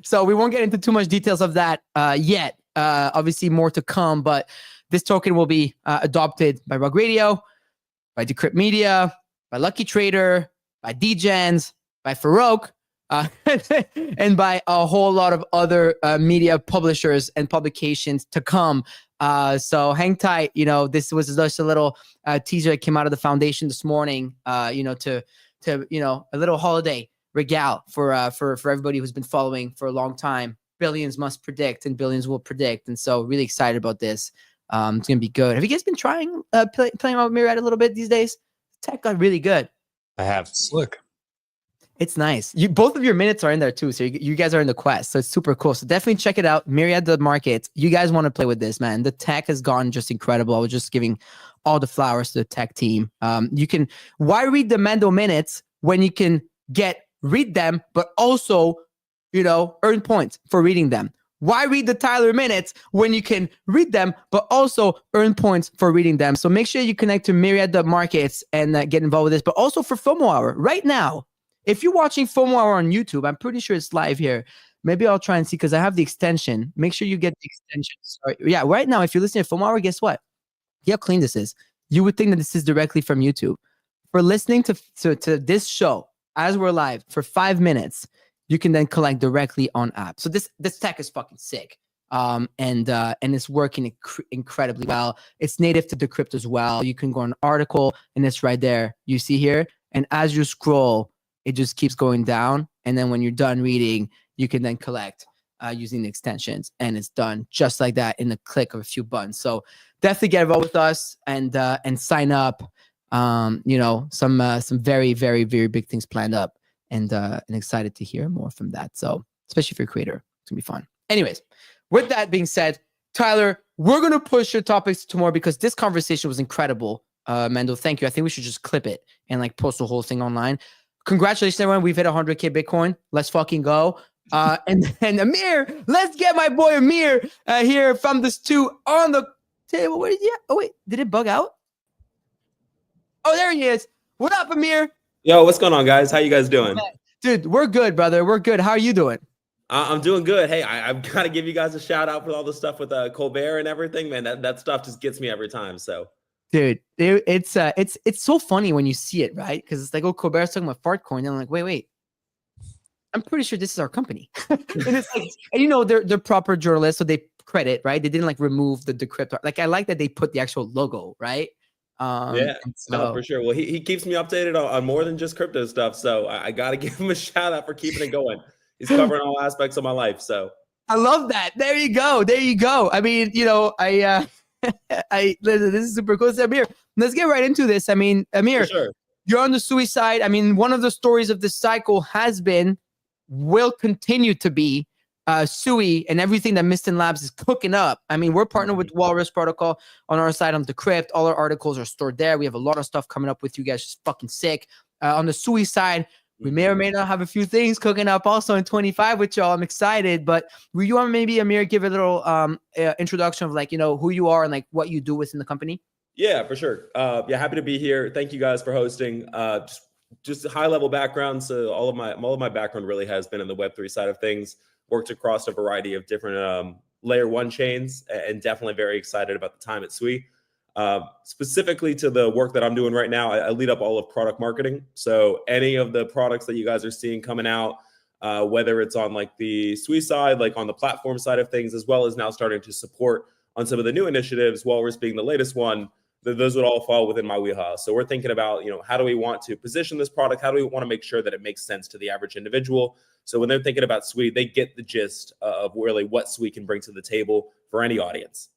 So we won't get into too much details of that yet. Obviously, more to come. But this token will be adopted by Rug Radio, by Decrypt Media, by Lucky Trader, by DGens, by Farouk, and by a whole lot of other media publishers and publications to come. So hang tight. You know, this was just a little teaser that came out of the foundation this morning. You know, to you know, a little holiday regale for everybody who's been following for a long time. Billions must predict, and billions will predict. And so, really excited about this. It's gonna be good. Have you guys been trying playing with Myriad a little bit these days? Tech got really good. I have. Slick. It's nice. Both of your minutes are in there too. So you guys are in the quest. So it's super cool. So definitely check it out. Myriad the market. You guys want to play with this, man. The tech has gone just incredible. I was just giving all the flowers to the tech team. Why read the Mendo minutes when you can read them, but also, you know, earn points for reading them? Why read the Tyler minutes when you can read them, but also earn points for reading them? So make sure you connect to Myriad the markets and get involved with this, but also for FOMO Hour right now. If you're watching FOMO Hour on YouTube, I'm pretty sure it's live here. Maybe I'll try and see because I have the extension. Make sure you get the extension. Sorry. Yeah, right now, if you're listening to FOMO Hour, guess what? See how clean this is. You would think that this is directly from YouTube. For listening to this show as we're live for 5 minutes, you can then collect directly on app. So this tech is fucking sick. And it's working incredibly well. It's native to Decrypt as well. You can go on an article and it's right there. You see here. And as you scroll, it just keeps going down. And then when you're done reading, you can then collect using the extensions. And it's done just like that in the click of a few buttons. So definitely get involved with us and sign up. You know, some very, very, very big things planned up and excited to hear more from that. So especially if you're a creator, it's gonna be fun. Anyways, with that being said, Tyler, we're going to push your topics tomorrow because this conversation was incredible. Mendo, thank you. I think we should just clip it and like post the whole thing online. Congratulations, everyone. We've hit 100K Bitcoin. Let's fucking go. And Amir, let's get my boy Amir here from the stew on the table. Where is he at? Oh, wait. Did it bug out? Oh, there he is. What up, Amir? Yo, what's going on, guys? How you guys doing? Dude, we're good, brother. We're good. How are you doing? I'm doing good. Hey, I've got to give you guys a shout out for all the stuff with Colbert and everything, man. That stuff just gets me every time. So, dude, it's so funny when you see it, right? Because it's like, oh, Colbert's talking about Fartcoin, and I'm like, wait, I'm pretty sure this is our company. And it's like, and you know, they're proper journalists, so they credit, right? They didn't like remove the decrypt. Like, I like that they put the actual logo, right? Yeah, so, no, for sure. Well, he keeps me updated on more than just crypto stuff, so I got to give him a shout out for keeping it going. He's covering all aspects of my life. So I love that. There you go. There you go. I mean, listen, this is super cool. So, Amir, let's get right into this. I mean, Amir, for sure. you're on the suicide. I mean, one of the stories of this cycle has been, will continue to be, Sui and everything that Ethena Labs is cooking up. I mean, we're partnered with Walrus Protocol on our side on Decrypt. All our articles are stored there. We have a lot of stuff coming up with you guys. Just fucking sick. On the Sui side, we may or may not have a few things cooking up also in 25 with y'all. I'm excited. But will you want maybe, Amir, give a little introduction of like, who you are and like what you do within the company? Yeah, for sure. Yeah, happy to be here. Thank you guys for hosting. Just a high level background. So all of my background really has been in the Web3 side of things. Worked across a variety of different layer one chains, and definitely very excited about the time at Sui. Specifically to the work that I'm doing right now, I lead up all of product marketing. So any of the products that you guys are seeing coming out, whether it's on like the Sui side, like on the platform side of things, as well as now starting to support on some of the new initiatives, Walrus being the latest one, those would all fall within my wheelhouse. So we're thinking about, how do we want to position this product? How do we want to make sure that it makes sense to the average individual? So when they're thinking about Sui, they get the gist of really what Sui can bring to the table for any audience.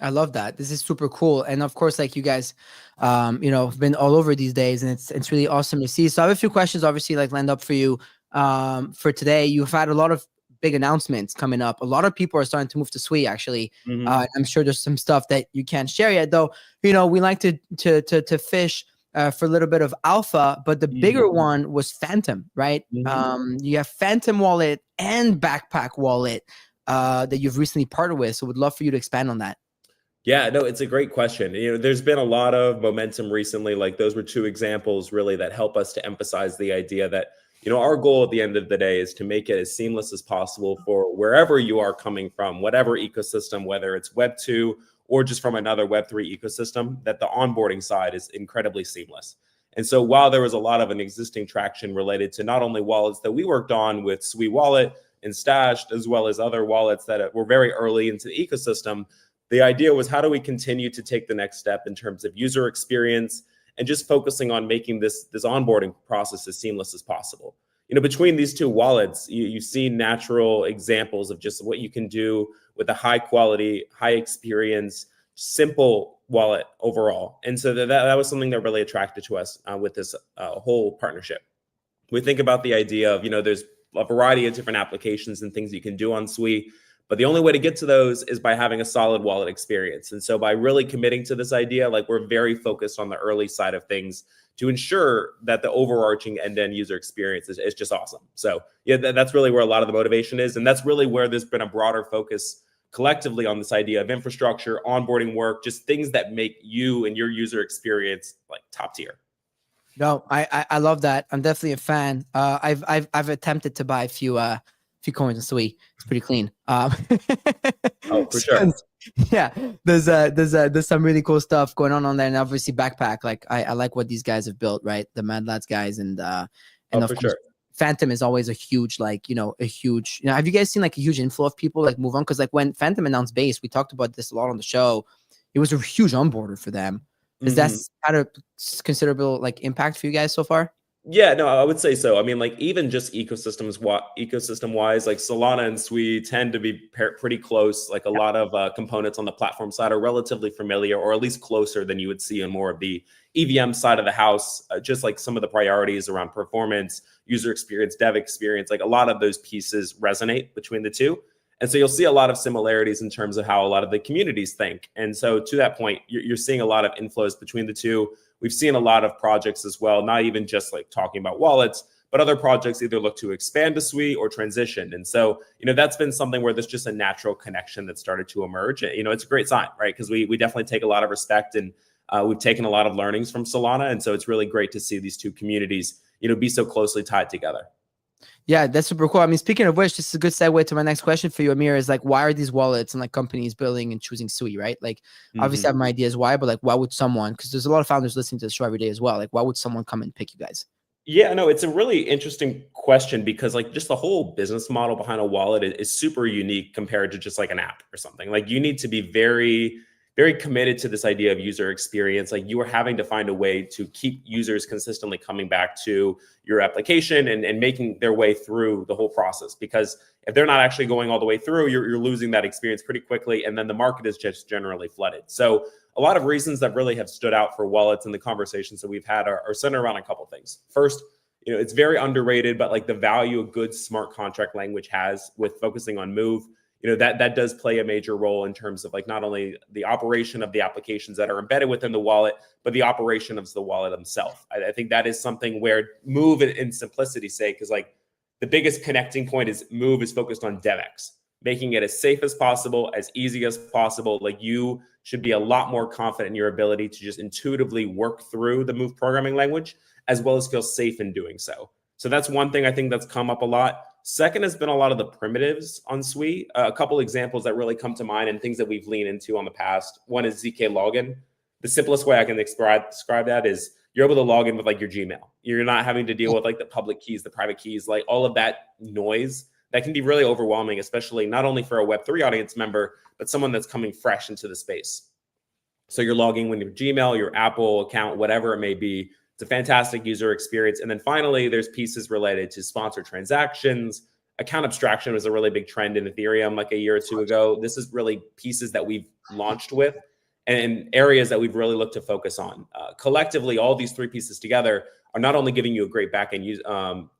I love that. This is super cool. And of course, like you guys, have been all over these days, and it's really awesome to see. So I have a few questions, obviously, like lined up for you for today. You've had a lot of big announcements coming up. A lot of people are starting to move to Sui, actually. I'm sure there's some stuff that you can't share yet, though. We like to fish for a little bit of alpha, but the bigger one was Phantom, right? You have Phantom wallet and Backpack wallet that you've recently partnered with. So would love for you to expand on that. Yeah, no, it's a great question. There's been a lot of momentum recently. Like those were two examples really that help us to emphasize the idea that, our goal at the end of the day is to make it as seamless as possible for wherever you are coming from, whatever ecosystem, whether it's Web 2 or just from another Web 3 ecosystem, that the onboarding side is incredibly seamless. And so while there was a lot of an existing traction related to not only wallets that we worked on with Sui Wallet and Stashed, as well as other wallets that were very early into the ecosystem, the idea was, how do we continue to take the next step in terms of user experience and just focusing on making this onboarding process as seamless as possible? Between these two wallets, you see natural examples of just what you can do with a high quality, high experience, simple wallet overall. And so that was something that really attracted to us with this whole partnership. We think about the idea of, there's a variety of different applications and things you can do on Sui, but the only way to get to those is by having a solid wallet experience. And so by really committing to this idea, like we're very focused on the early side of things to ensure that the overarching end-to-end user experience is just awesome. So yeah, that's really where a lot of the motivation is. And that's really where there's been a broader focus collectively on this idea of infrastructure, onboarding work, just things that make you and your user experience like top tier. No, I love that. I'm definitely a fan. I've attempted to buy a few coins in Sui. It's pretty clean. Oh, for sure. Yeah, there's some really cool stuff going on there, and obviously Backpack. Like I like what these guys have built, right? The Mad Lads guys, and of for course, sure. Phantom is always a huge, have you guys seen like a huge inflow of people like move on? Because like when Phantom announced base, we talked about this a lot on the show. It was a huge onboarder for them. Is that had a considerable like impact for you guys so far? Yeah, no, I would say so. I mean, like even just ecosystem wise, like Solana and Sui tend to be pretty close. Like a lot of components on the platform side are relatively familiar, or at least closer than you would see on more of the EVM side of the house. Just like some of the priorities around performance, user experience, dev experience, like a lot of those pieces resonate between the two. And so you'll see a lot of similarities in terms of how a lot of the communities think. And so to that point, you're seeing a lot of inflows between the two. We've seen a lot of projects as well, not even just like talking about wallets, but other projects either look to expand to Sui or transition. And so, that's been something where there's just a natural connection that started to emerge. It's a great sign, right? Because we definitely take a lot of respect, and we've taken a lot of learnings from Solana. And so it's really great to see these two communities, be so closely tied together. Yeah, that's super cool. I mean, speaking of which, this is a good segue to my next question for you, Amir, is like, why are these wallets and like companies building and choosing Sui, right? Like, obviously I have my ideas why, but like, why would someone, because there's a lot of founders listening to the show every day as well. Like, why would someone come and pick you guys? Yeah, no, it's a really interesting question because like just the whole business model behind a wallet is super unique compared to just like an app or something. Like you need to be very very committed to this idea of user experience. Like you are having to find a way to keep users consistently coming back to your application and making their way through the whole process. Because if they're not actually going all the way through, you're losing that experience pretty quickly. And then the market is just generally flooded. So a lot of reasons that really have stood out for wallets and the conversations that we've had are centered around a couple of things. First, it's very underrated, but like the value a good smart contract language has with focusing on move, that does play a major role in terms of like not only the operation of the applications that are embedded within the wallet, but the operation of the wallet themselves. I think that is something where move in simplicity's sake is like the biggest connecting point is move is focused on DevX, making it as safe as possible, as easy as possible. Like you should be a lot more confident in your ability to just intuitively work through the move programming language, as well as feel safe in doing so. So that's one thing I think that's come up a lot. Second has been a lot of the primitives on Sui. A couple examples that really come to mind and things that we've leaned into on the past. One is ZK login. The simplest way I can describe that is you're able to log in with like your Gmail. You're not having to deal with like the public keys, the private keys, like all of that noise that can be really overwhelming, especially not only for a Web3 audience member, but someone that's coming fresh into the space. So you're logging with your Gmail, your Apple account, whatever it may be. It's a fantastic user experience. And then finally, there's pieces related to sponsored transactions. Account abstraction was a really big trend in Ethereum like a year or two ago. This is really pieces that we've launched with and areas that we've really looked to focus on. Collectively, all these three pieces together are not only giving you a great backend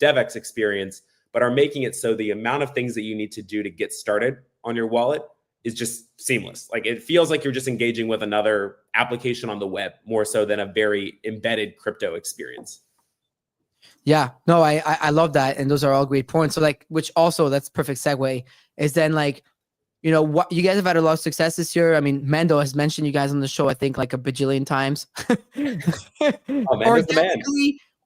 DevX experience, but are making it so the amount of things that you need to do to get started on your wallet is just seamless. Like it feels like you're just engaging with another application on the web more so than a very embedded crypto experience. Yeah, no, I love that. And those are all great points. So like, which also that's perfect segue is then like, what you guys have had a lot of success this year. I mean, Mando has mentioned you guys on the show, I think like a bajillion times.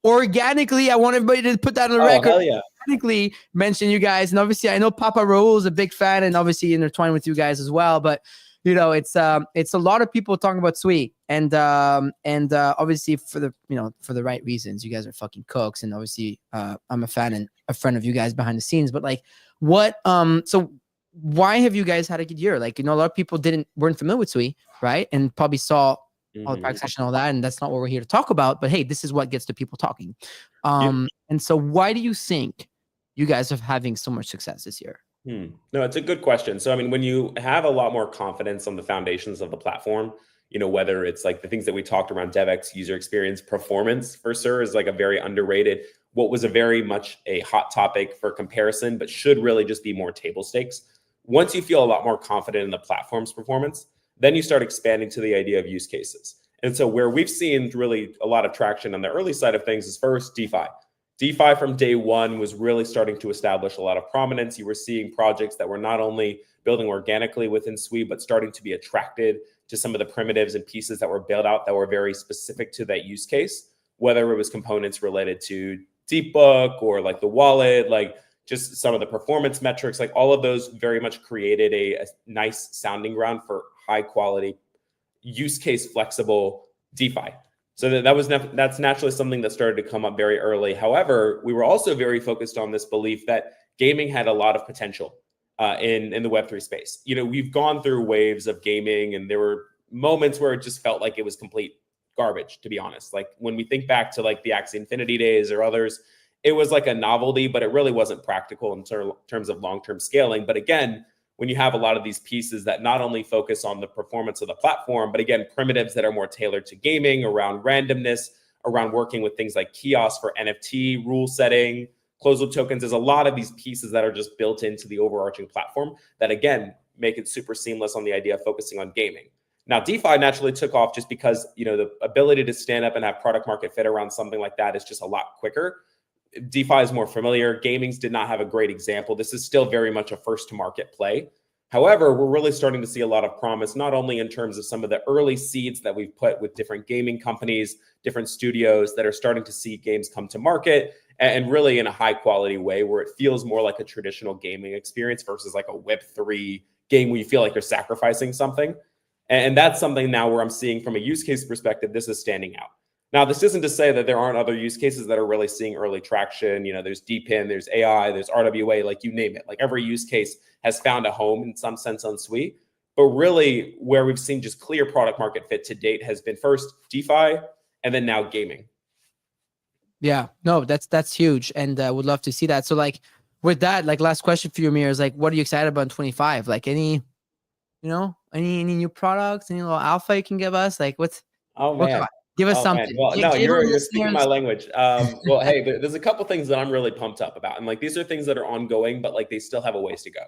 Organically, I want everybody to put that on the record. Hell yeah. Organically mention you guys. And obviously I know Papa Raul is a big fan and obviously intertwined with you guys as well. But it's a lot of people talking about Sui and obviously for the right reasons. You guys are fucking cooks. And obviously I'm a fan and a friend of you guys behind the scenes, but like so why have you guys had a good year? Like, a lot of people weren't familiar with Sui, right? And probably saw all the practice and all that, and that's not what we're here to talk about. But hey, this is what gets the people talking. And so, why do you think you guys are having so much success this year? No, it's a good question. So, I mean, when you have a lot more confidence on the foundations of the platform, whether it's like the things that we talked around DevX, user experience, performance for sure is like a very underrated. What was a very much a hot topic for comparison, but should really just be more table stakes. Once you feel a lot more confident in the platform's performance, then you start expanding to the idea of use cases. And so where we've seen really a lot of traction on the early side of things is first DeFi. DeFi from day one was really starting to establish a lot of prominence. You were seeing projects that were not only building organically within Sui, but starting to be attracted to some of the primitives and pieces that were built out that were very specific to that use case, whether it was components related to Deepbook or like the wallet, like just some of the performance metrics, like all of those very much created a nice sounding ground for high quality use case flexible DeFi. So that's naturally something that started to come up very early. However, we were also very focused on this belief that gaming had a lot of potential in the Web3 space. We've gone through waves of gaming and there were moments where it just felt like it was complete garbage, to be honest. Like when we think back to like the Axie Infinity days or others, it was like a novelty, but it really wasn't practical in terms of long-term scaling. But again, when you have a lot of these pieces that not only focus on the performance of the platform, but again, primitives that are more tailored to gaming, around randomness, around working with things like kiosks for NFT, rule setting, closed loop tokens, there's a lot of these pieces that are just built into the overarching platform that, again, make it super seamless on the idea of focusing on gaming. Now, DeFi naturally took off just because, the ability to stand up and have product market fit around something like that is just a lot quicker. DeFi is more familiar. Gaming's did not have a great example. This is still very much a first to market play. However, we're really starting to see a lot of promise, not only in terms of some of the early seeds that we've put with different gaming companies, different studios that are starting to see games come to market and really in a high quality way where it feels more like a traditional gaming experience versus like a Web3 game where you feel like you're sacrificing something. And that's something now where I'm seeing from a use case perspective, this is standing out. Now, this isn't to say that there aren't other use cases that are really seeing early traction. There's DPIN, there's AI, there's RWA, like you name it. Like every use case has found a home in some sense on Sui. But really where we've seen just clear product market fit to date has been first DeFi and then now gaming. Yeah, no, that's huge, and would love to see that. So like with that, like last question for you, Amir, is like, what are you excited about in 25? Like any new products, any little alpha you can give us? Like what's give us something. Man. Well, no, you're speaking my language. Well, hey, there's a couple things that I'm really pumped up about, and like these are things that are ongoing, but like they still have a ways to go.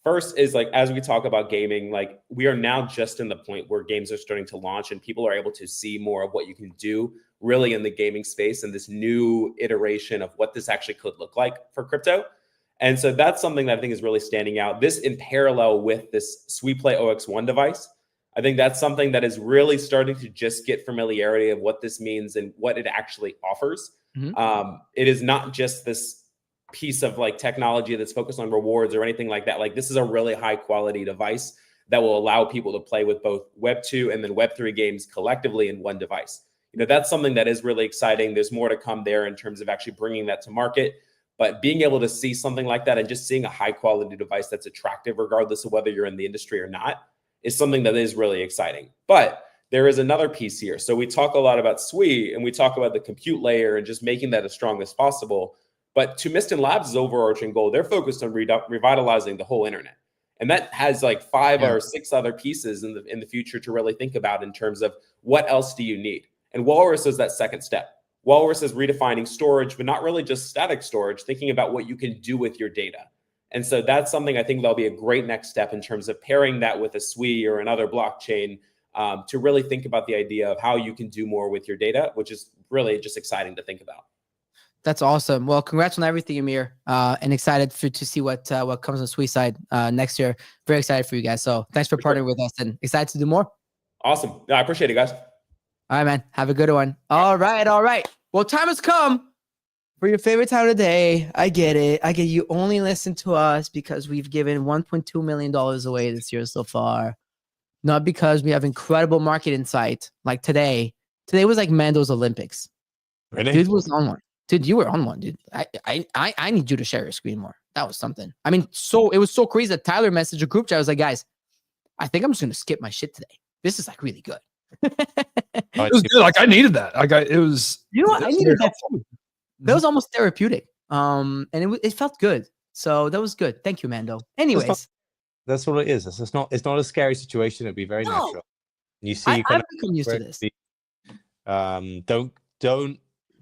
First is like, as we talk about gaming, like we are now just in the point where games are starting to launch and people are able to see more of what you can do really in the gaming space and this new iteration of what this actually could look like for crypto. And so that's something that I think is really standing out. This in parallel with this SweetPlay OX1 device, I think that's something that is really starting to just get familiarity of what this means and what it actually offers. It is not just this piece of like technology that's focused on rewards or anything like that. Like this is a really high quality device that will allow people to play with both Web 2 and then Web 3 games collectively in one device. You know, that's something that is really exciting. There's more to come there in terms of actually bringing that to market. But being able to see something like that and just seeing a high quality device that's attractive, regardless of whether you're in the industry or not, is something that is really exciting. But there is another piece here. So we talk a lot about Sui and we talk about the compute layer and just making that as strong as possible. But to Myriad Labs' overarching goal, they're focused on revitalizing the whole internet. And that has like 5 or 6 other pieces in the future to really think about in terms of what else do you need? And Walrus is that second step. Walrus is redefining storage, but not really just static storage, thinking about what you can do with your data. And so that's something I think that'll be a great next step in terms of pairing that with a Sui or another blockchain to really think about the idea of how you can do more with your data, which is really just exciting to think about. That's awesome. Well, congrats on everything, Amir, and excited to see what comes on the Sui side next year. Very excited for you guys. So thanks for partnering with us and excited to do more. Awesome. Yeah, I appreciate it, guys. All right, man. Have a good one. All right. Well, time has come for your favorite time of the day. I get it. You only listen to us because we've given $1.2 million away this year so far. Not because we have incredible market insight like today. Today was like Mando's Olympics. Really? Dude was on one. Dude, you were on one, dude. I need you to share your screen more. That was something. I mean, it was so crazy that Tyler messaged a group chat. I was like, guys, I think I'm just going to skip my shit today. This is like really good. It was good. Like I needed that. It was. You know what? I needed that too. That was almost therapeutic. And it felt good. So that was good. Thank you, Mando. Anyways, that's what it is. It's not a scary situation. It'd be very natural. You see, I've become used to this. Don't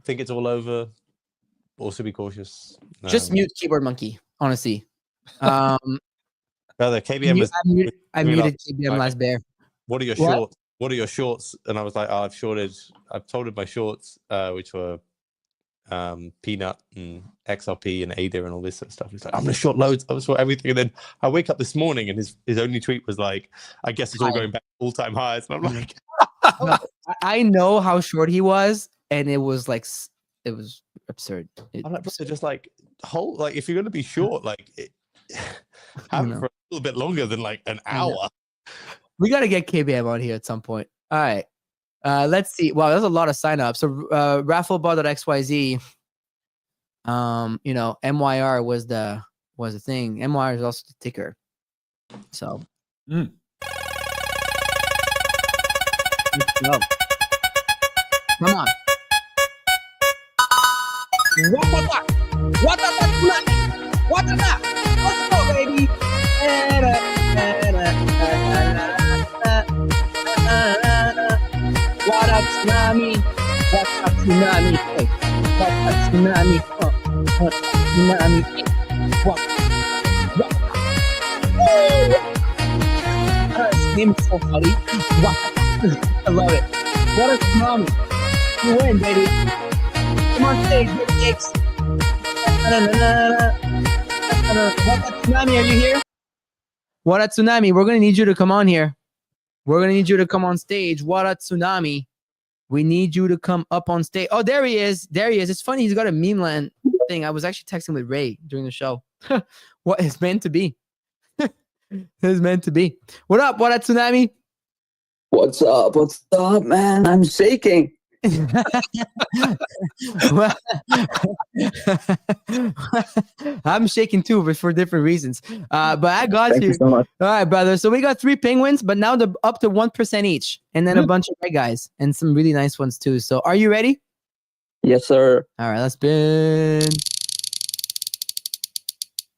think it's all over. Also be cautious. Just mute Keyboard Monkey, honestly. Brother, KBM I muted KBM last bear. What are your shorts? What are your shorts? And I was like, I've told my shorts, which were Peanut and XRP and ADA and all this sort of stuff. He's like, I'm gonna short loads. I short everything. And then I wake up this morning and his only tweet was like, I guess it's all going back to all-time highs. And I'm like, no, I know how short he was, and it was absurd. I'm like, brother, just like if you're gonna be short, have it for a little bit longer than like an hour. We got to get KBM on here at some point. All right. Let's see. Wow, there's a lot of signups. So raffleball.xyz, MYR was the thing. MYR is also the ticker. So let's go. Come on. What the let's go, baby. What up, tsunami? What up, tsunami? Hey, what up, tsunami? What up, tsunami? What? His name is so funny. What? I love it. What up, tsunami? You win, baby. Come on stage, big kicks. What up, tsunami? Are you here? What up, tsunami? We're gonna need you to come on here. We're going to need you to come on stage. What a tsunami. We need you to come up on stage. Oh, there he is. It's funny. He's got a meme land thing. I was actually texting with Ray during the show. What is meant to be? It's meant to be. What up? What a tsunami? What's up, man? I'm shaking. Well, I'm shaking too, but for different reasons. But I got Thank you so much. All right, brother. So we got 3 penguins, but now they're up to 1% each, and then a bunch of red guys and some really nice ones too. So are you ready? Yes, sir. All right, let's spin.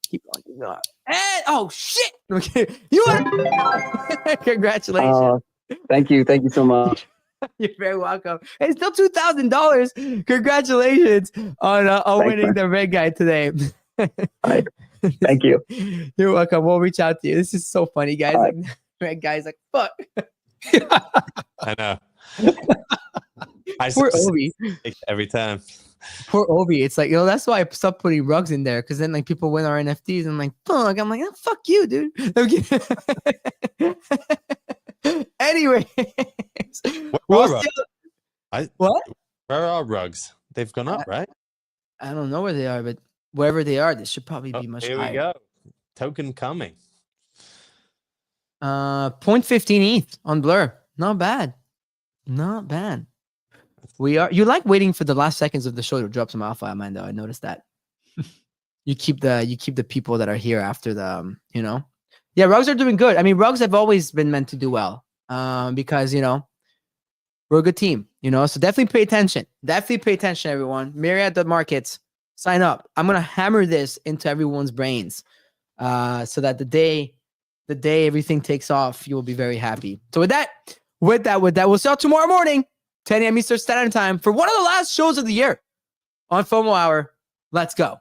Keep on, keep on. And oh shit! Okay, you are. Congratulations. Thank you so much. You're very welcome. It's still $2,000. Congratulations on winning man. the red guy today. All right. Thank you. You're welcome. We'll reach out to you. This is so funny, guys. All Like red guy's like, fuck. I know. I Poor Obi. every time. Poor Obi. It's like, that's why I stopped putting rugs in there, because then like people win our NFTs and I'm like, fuck. I'm like, oh, fuck you, dude. Okay. Anyway, What? What? Where are rugs? They've gone up, right? I don't know where they are, but wherever they are, they should probably be much Here higher. we go. Token coming. 0.15 ETH on Blur. Not bad. Not bad. You like waiting for the last seconds of the show to drop some alpha, Amanda. I noticed that. You keep the people that are here after the, Yeah, rugs are doing good. I mean, rugs have always been meant to do well. Because, we're a good team, so definitely pay attention. Definitely pay attention, everyone. Myriad the markets. Sign up. I'm gonna hammer this into everyone's brains. So that the day everything takes off, you will be very happy. So with that, we'll see you tomorrow morning, 10 a.m. Eastern Standard Time, for one of the last shows of the year on FOMO Hour. Let's go.